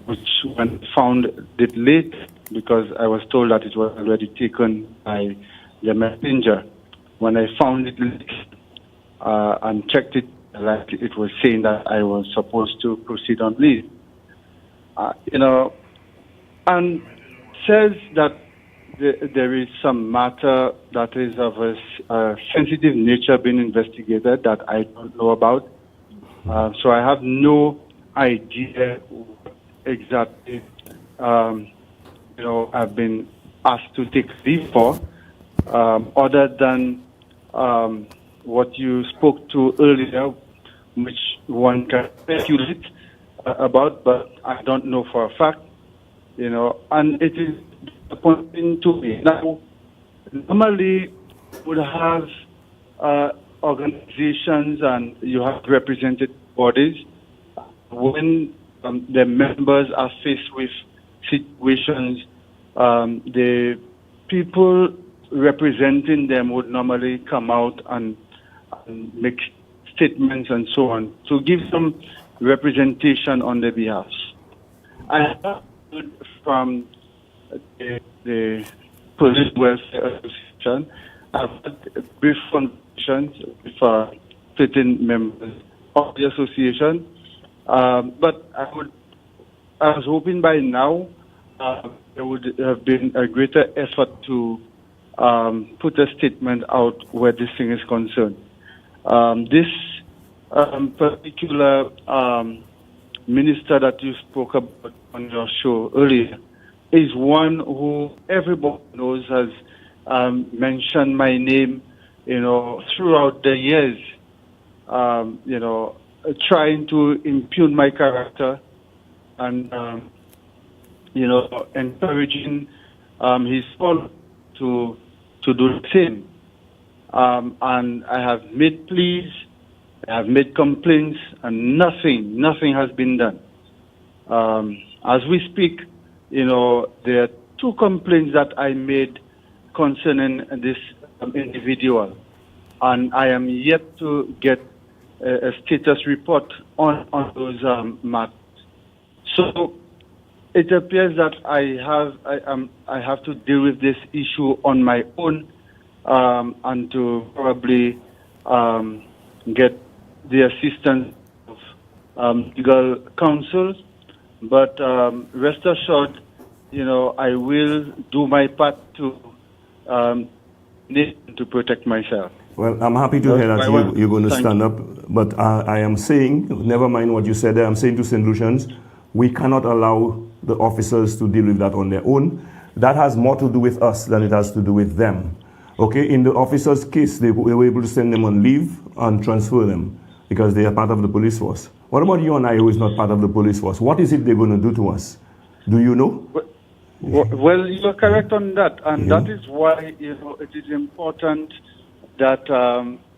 which when I found it late, because I was told that it was already taken by the messenger. When I found it late and checked it, like it was saying that I was supposed to proceed on leave. And says that there is some matter that is of a sensitive nature being investigated that I don't know about. So I have no idea what exactly, I've been asked to take leave for, other than what you spoke to earlier, which one can speculate about, but I don't know for a fact, and it is disappointing to me. Now, normally would have organizations and you have represented bodies when the members are faced with situations, the people representing them would normally come out and make statements and so on to give some representation on their behalf. I have heard from the Police Welfare Association. I've had brief conversations with certain members of the association, but I was hoping by now there would have been a greater effort to put a statement out where this thing is concerned. This particular minister that you spoke about on your show earlier is one who everybody knows has mentioned my name, throughout the years, trying to impugn my character and, encouraging his followers to do the same. And I have made pleas, I have made complaints, and nothing has been done. As we speak, there are 2 complaints that I made concerning this individual, and I am yet to get a status report on those matters. So it appears that I have to deal with this issue on my own, and to probably get the assistance of legal counsel. But rest assured, I will do my part to protect myself. Well, I'm happy to hear that you're going to stand up, but I am saying, never mind what you said there, I'm saying to St. Lucians, we cannot allow the officers to deal with that on their own. That has more to do with us than it has to do with them. Okay, in the officers' case, they were able to send them on leave and transfer them because they are part of the police force. What about you and I, who is not part of the police force? What is it they're going to do to us? Do you know? Well, you're correct on that, and that is why it is important that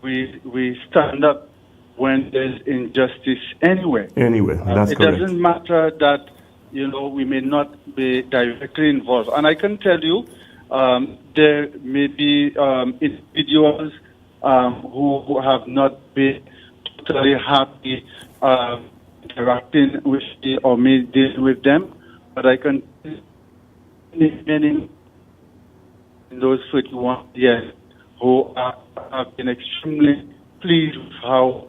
we stand up when there's injustice anywhere. That's it correct. Doesn't matter that we may not be directly involved, and I can tell you there may be individuals who have not been totally happy interacting with me or me dealing with them, but I can many in those 41 years who have been extremely pleased with how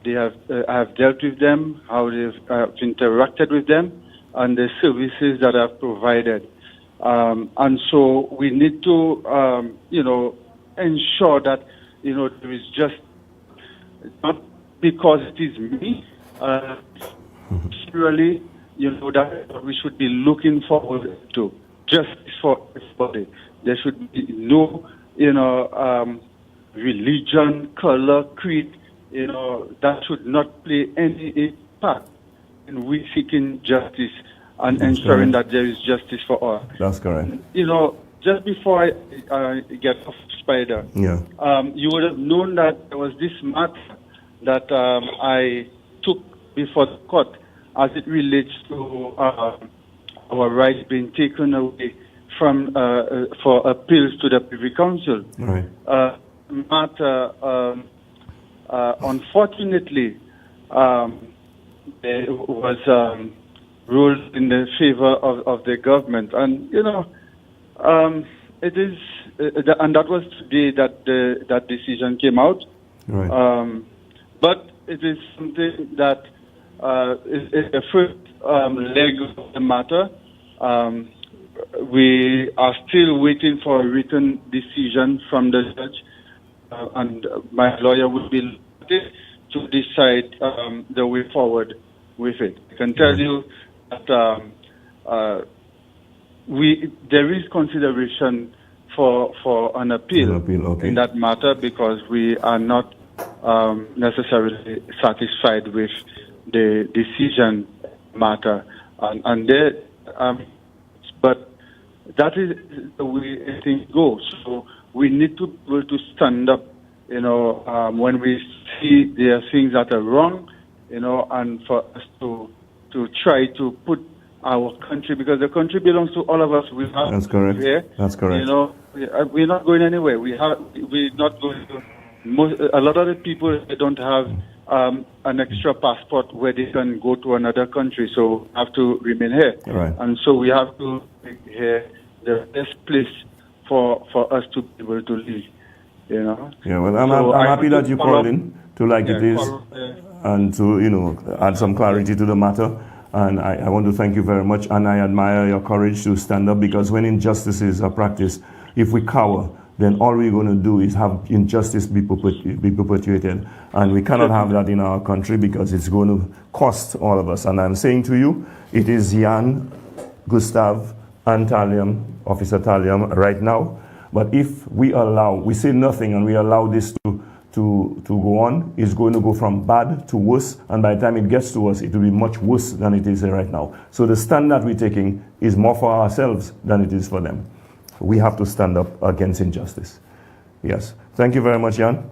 they have dealt with them, how they've interacted with them, and the services that I've provided. And so we need to, ensure that, there is just, not because it is me, really, that we should be looking forward to justice for everybody. There should be no, religion, color, creed, that should not play any part in we seeking justice and ensuring that there is justice for all. That's correct. Just before I get off Spider, you would have known that there was this matter that I took before the court as it relates to our rights being taken away from for appeals to the Privy Council. Right. Matter, unfortunately, there was ruled in the favor of the government, and it is, and that was today that that decision came out. Right. But it is something that is the first leg of the matter. We are still waiting for a written decision from the judge, and my lawyer will be looking to decide the way forward with it. I can tell you that there is consideration for an appeal, in that matter, because we are not necessarily satisfied with the decision matter, and there, but that is the way things go. So we need to be able to stand up, when we see there are things that are wrong, and for us to try to put our country, because the country belongs to all of us. We have That's correct. Here, That's correct. We're not going anywhere. We're not going to. A lot of the people, they don't have an extra passport where they can go to another country, so have to remain here. Right. And so we have to make here the best place for us to be able to live. Yeah, well, I'm happy that you called in to it is, and to add some clarity to the matter. And I want to thank you very much, and I admire your courage to stand up, because when injustices are practiced, if we cower, then all we're going to do is have injustice be perpetuated. And we cannot have that in our country, because it's going to cost all of us. And I'm saying to you, it is Jan, Gustav, and Taliam, Officer Taliam, right now. But if we say nothing and we allow this to go on, it's going to go from bad to worse. And by the time it gets to us, it will be much worse than it is right now. So the stand that we're taking is more for ourselves than it is for them. We have to stand up against injustice. Yes. Thank you very much, Jan.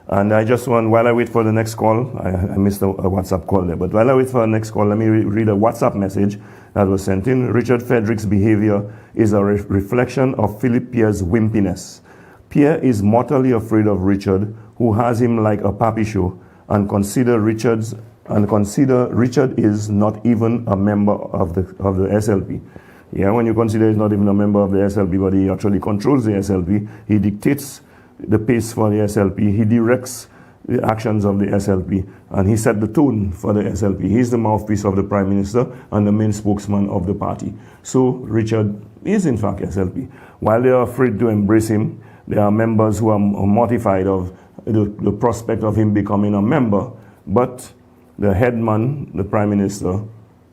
And I just want, while I wait for the next call, I missed a WhatsApp call there, but while I wait for the next call, let me read a WhatsApp message that was sent in. Richard Frederick's behavior is a reflection of Philip Pierre's wimpiness. Pierre is mortally afraid of Richard, who has him like a puppy show, and consider Richard is not even a member of the SLP. Yeah, when you consider he's not even a member of the SLP, but he actually controls the SLP, he dictates the pace for the SLP, he directs the actions of the SLP, and he set the tone for the SLP. He's the mouthpiece of the Prime Minister and the main spokesman of the party. So Richard is in fact SLP. While they are afraid to embrace him, there are members who are mortified of the prospect of him becoming a member, but the headman, the Prime Minister,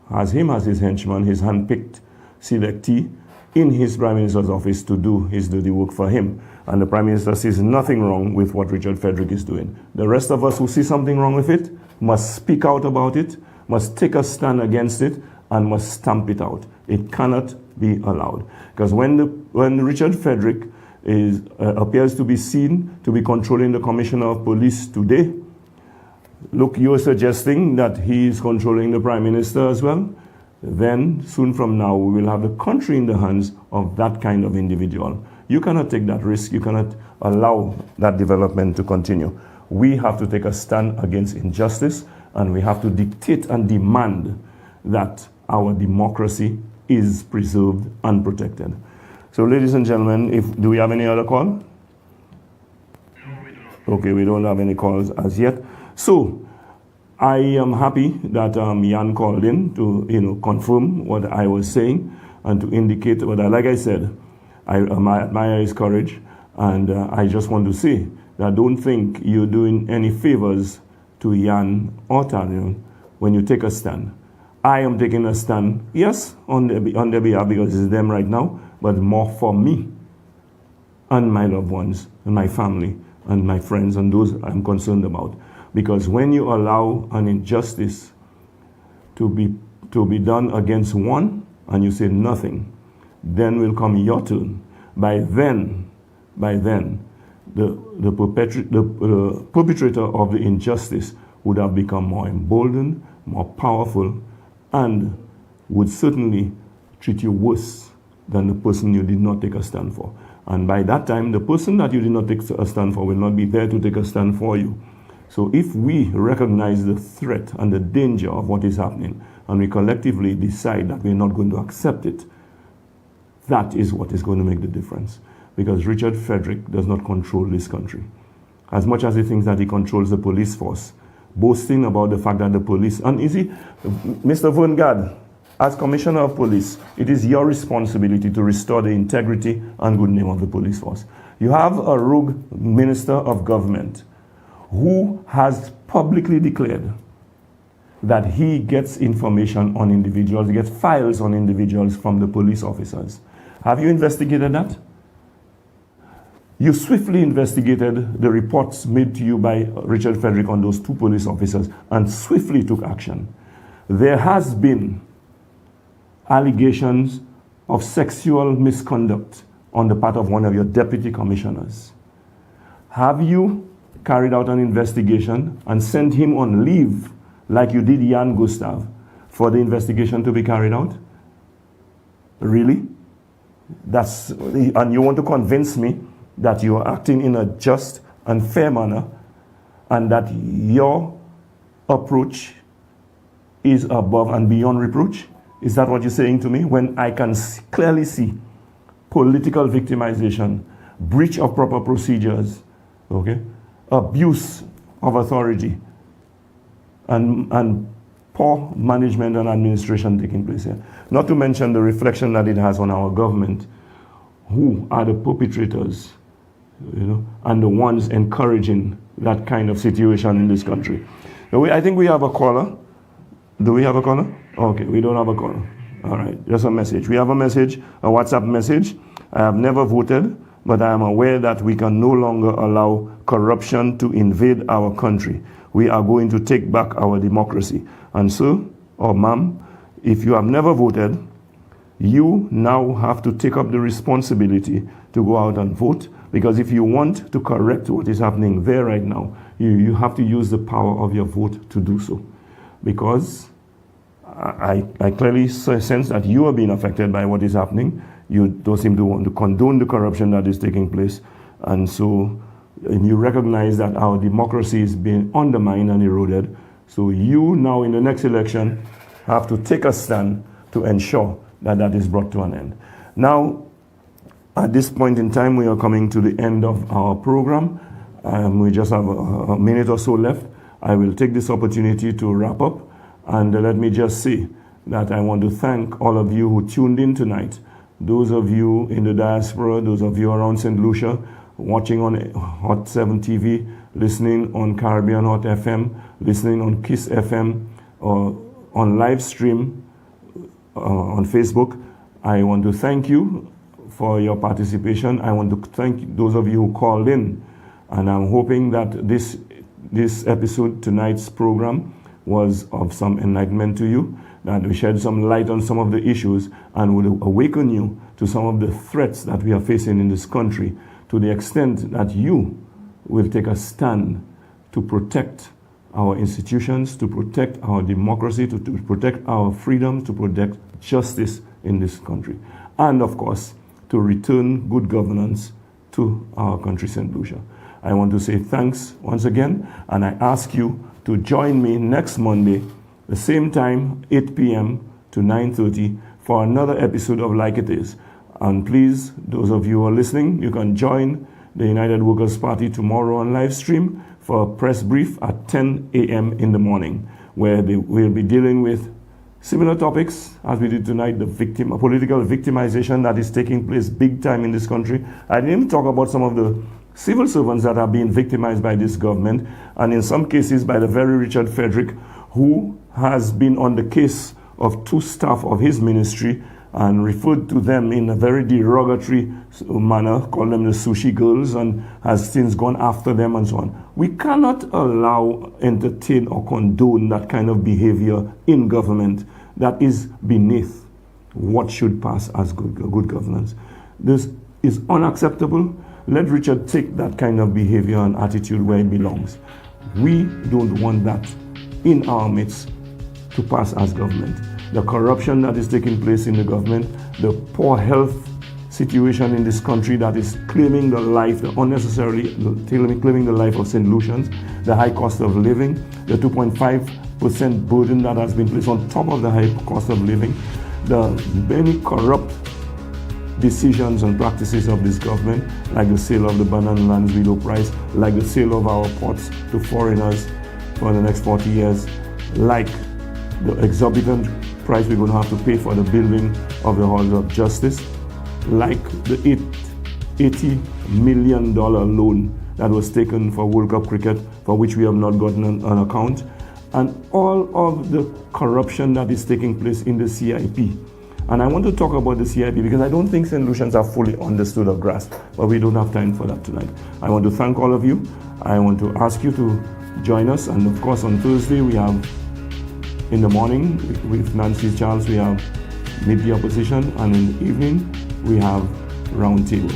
has him as his henchman, his handpicked selectee in his Prime Minister's office to do his dirty work for him. And the Prime Minister sees nothing wrong with what Richard Frederick is doing. The rest of us who see something wrong with it, must speak out about it, must take a stand against it, and must stamp it out. It cannot be allowed. Because when Richard Frederick appears to be seen to be controlling the Commissioner of Police today, look, you're suggesting that he is controlling the Prime Minister as well? Then, soon from now, we will have the country in the hands of that kind of individual. You cannot take that risk. You cannot allow that development to continue. We have to take a stand against injustice, and we have to dictate and demand that our democracy is preserved and protected. So, ladies and gentlemen, do we have any other call? No, we don't. Okay, we don't have any calls as yet. So, I am happy that Jan called in to confirm what I was saying and to indicate what like I said, I admire his courage, and I just want to say that I don't think you're doing any favors to Jan or Tanya when you take a stand. I am taking a stand, yes, on their behalf because it's them right now, but more for me and my loved ones and my family and my friends and those I'm concerned about. Because when you allow an injustice to be done against one and you say nothing, then will come your turn. By then, the perpetrator of the injustice would have become more emboldened, more powerful, and would certainly treat you worse than the person you did not take a stand for. And by that time, the person that you did not take a stand for will not be there to take a stand for you. So if we recognize the threat and the danger of what is happening, and we collectively decide that we're not going to accept it, that is what is going to make the difference. Because Richard Frederick does not control this country. As much as he thinks that he controls the police force, boasting about the fact that the police, and you see, Mr. Verngard, as Commissioner of Police, it is your responsibility to restore the integrity and good name of the police force. You have a rogue minister of government who has publicly declared that he gets information on individuals, he gets files on individuals from the police officers. Have you investigated that? You swiftly investigated the reports made to you by Richard Frederick on those two police officers and swiftly took action. There has been allegations of sexual misconduct on the part of one of your deputy commissioners. Have you carried out an investigation and sent him on leave like you did Jan Gustav for the investigation to be carried out? Really? And you want to convince me that you are acting in a just and fair manner and that your approach is above and beyond reproach? Is that what you're saying to me? When I can clearly see political victimization, breach of proper procedures, okay, abuse of authority, and poor management and administration taking place here. Not to mention the reflection that it has on our government, who are the perpetrators, and the ones encouraging that kind of situation in this country. I think we have a caller. Do we have a caller? Okay, we don't have a caller. All right, just a message. We have a message, a WhatsApp message. I have never voted, but I am aware that we can no longer allow corruption to invade our country. We are going to take back our democracy. And sir, or ma'am, if you have never voted, you now have to take up the responsibility to go out and vote, because if you want to correct what is happening there right now, you have to use the power of your vote to do so. Because I clearly sense that you are being affected by what is happening. You don't seem to want to condone the corruption that is taking place. And so you recognize that our democracy is being undermined and eroded. So you now in the next election have to take a stand to ensure that that is brought to an end. Now, at this point in time, we are coming to the end of our program. We just have a minute or so left. I will take this opportunity to wrap up. And let me just say that I want to thank all of you who tuned in tonight. Those of you in the diaspora, those of you around Saint Lucia, watching on Hot 7 TV, listening on Caribbean Hot FM, listening on Kiss FM, or on live stream on Facebook. I want to thank you for your participation. I want to thank those of you who called in. And I'm hoping that this this episode, tonight's program, was of some enlightenment to you, that we shed some light on some of the issues and would awaken you to some of the threats that we are facing in this country, to the extent that you will take a stand to protect our institutions, to protect our democracy, to protect our freedom, to protect justice in this country. And of course, to return good governance to our country, Saint Lucia. I want to say thanks once again, and I ask you to join me next Monday, the same time, 8 p.m. to 9:30, for another episode of Like It Is. And please, those of you who are listening, you can join the United Workers' Party tomorrow on live stream for a press brief at 10 a.m. in the morning, where they will be dealing with similar topics as we did tonight, the political victimization that is taking place big time in this country. I didn't even talk about some of the civil servants that are being victimized by this government, and in some cases by the very Richard Frederick, who has been on the case of 2 staff of his ministry and referred to them in a very derogatory manner, called them the sushi girls, and has since gone after them and so on. We cannot allow, entertain, or condone that kind of behavior in government that is beneath what should pass as good governance. This is unacceptable. Let Richard take that kind of behavior and attitude where it belongs. We don't want that in our midst to pass as government. The corruption that is taking place in the government, the poor health situation in this country that is claiming the life, unnecessarily claiming the life of St. Lucians, the high cost of living, the 2.5% burden that has been placed on top of the high cost of living, the many corrupt decisions and practices of this government, like the sale of the banana lands below price, like the sale of our ports to foreigners for the next 40 years, like the exorbitant price we're going to have to pay for the building of the Halls of Justice, like the $80 million loan that was taken for World Cup cricket, for which we have not gotten an account, and all of the corruption that is taking place in the CIP. And I want to talk about the CIP because I don't think St. Lucians are fully understood or grasped, but we don't have time for that tonight. I want to thank all of you. I want to ask you to join us, and of course on Thursday we have, in the morning with Nancy Charles, we have Meet the Opposition, and in the evening we have Roundtable.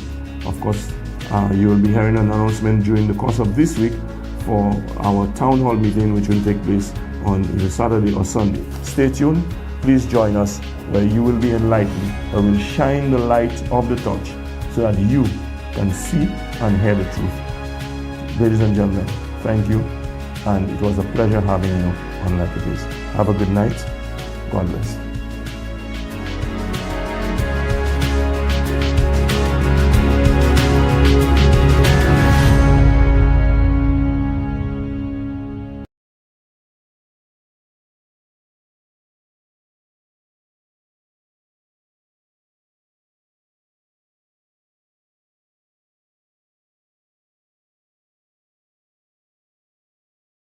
Of course, you will be hearing an announcement during the course of this week for our town hall meeting, which will take place on either Saturday or Sunday. Stay tuned. Please join us, where you will be enlightened, where we'll shine the light of the torch so that you can see and hear the truth. Ladies and gentlemen, thank you, and it was a pleasure having you on Like It Is. Have a good night. God bless.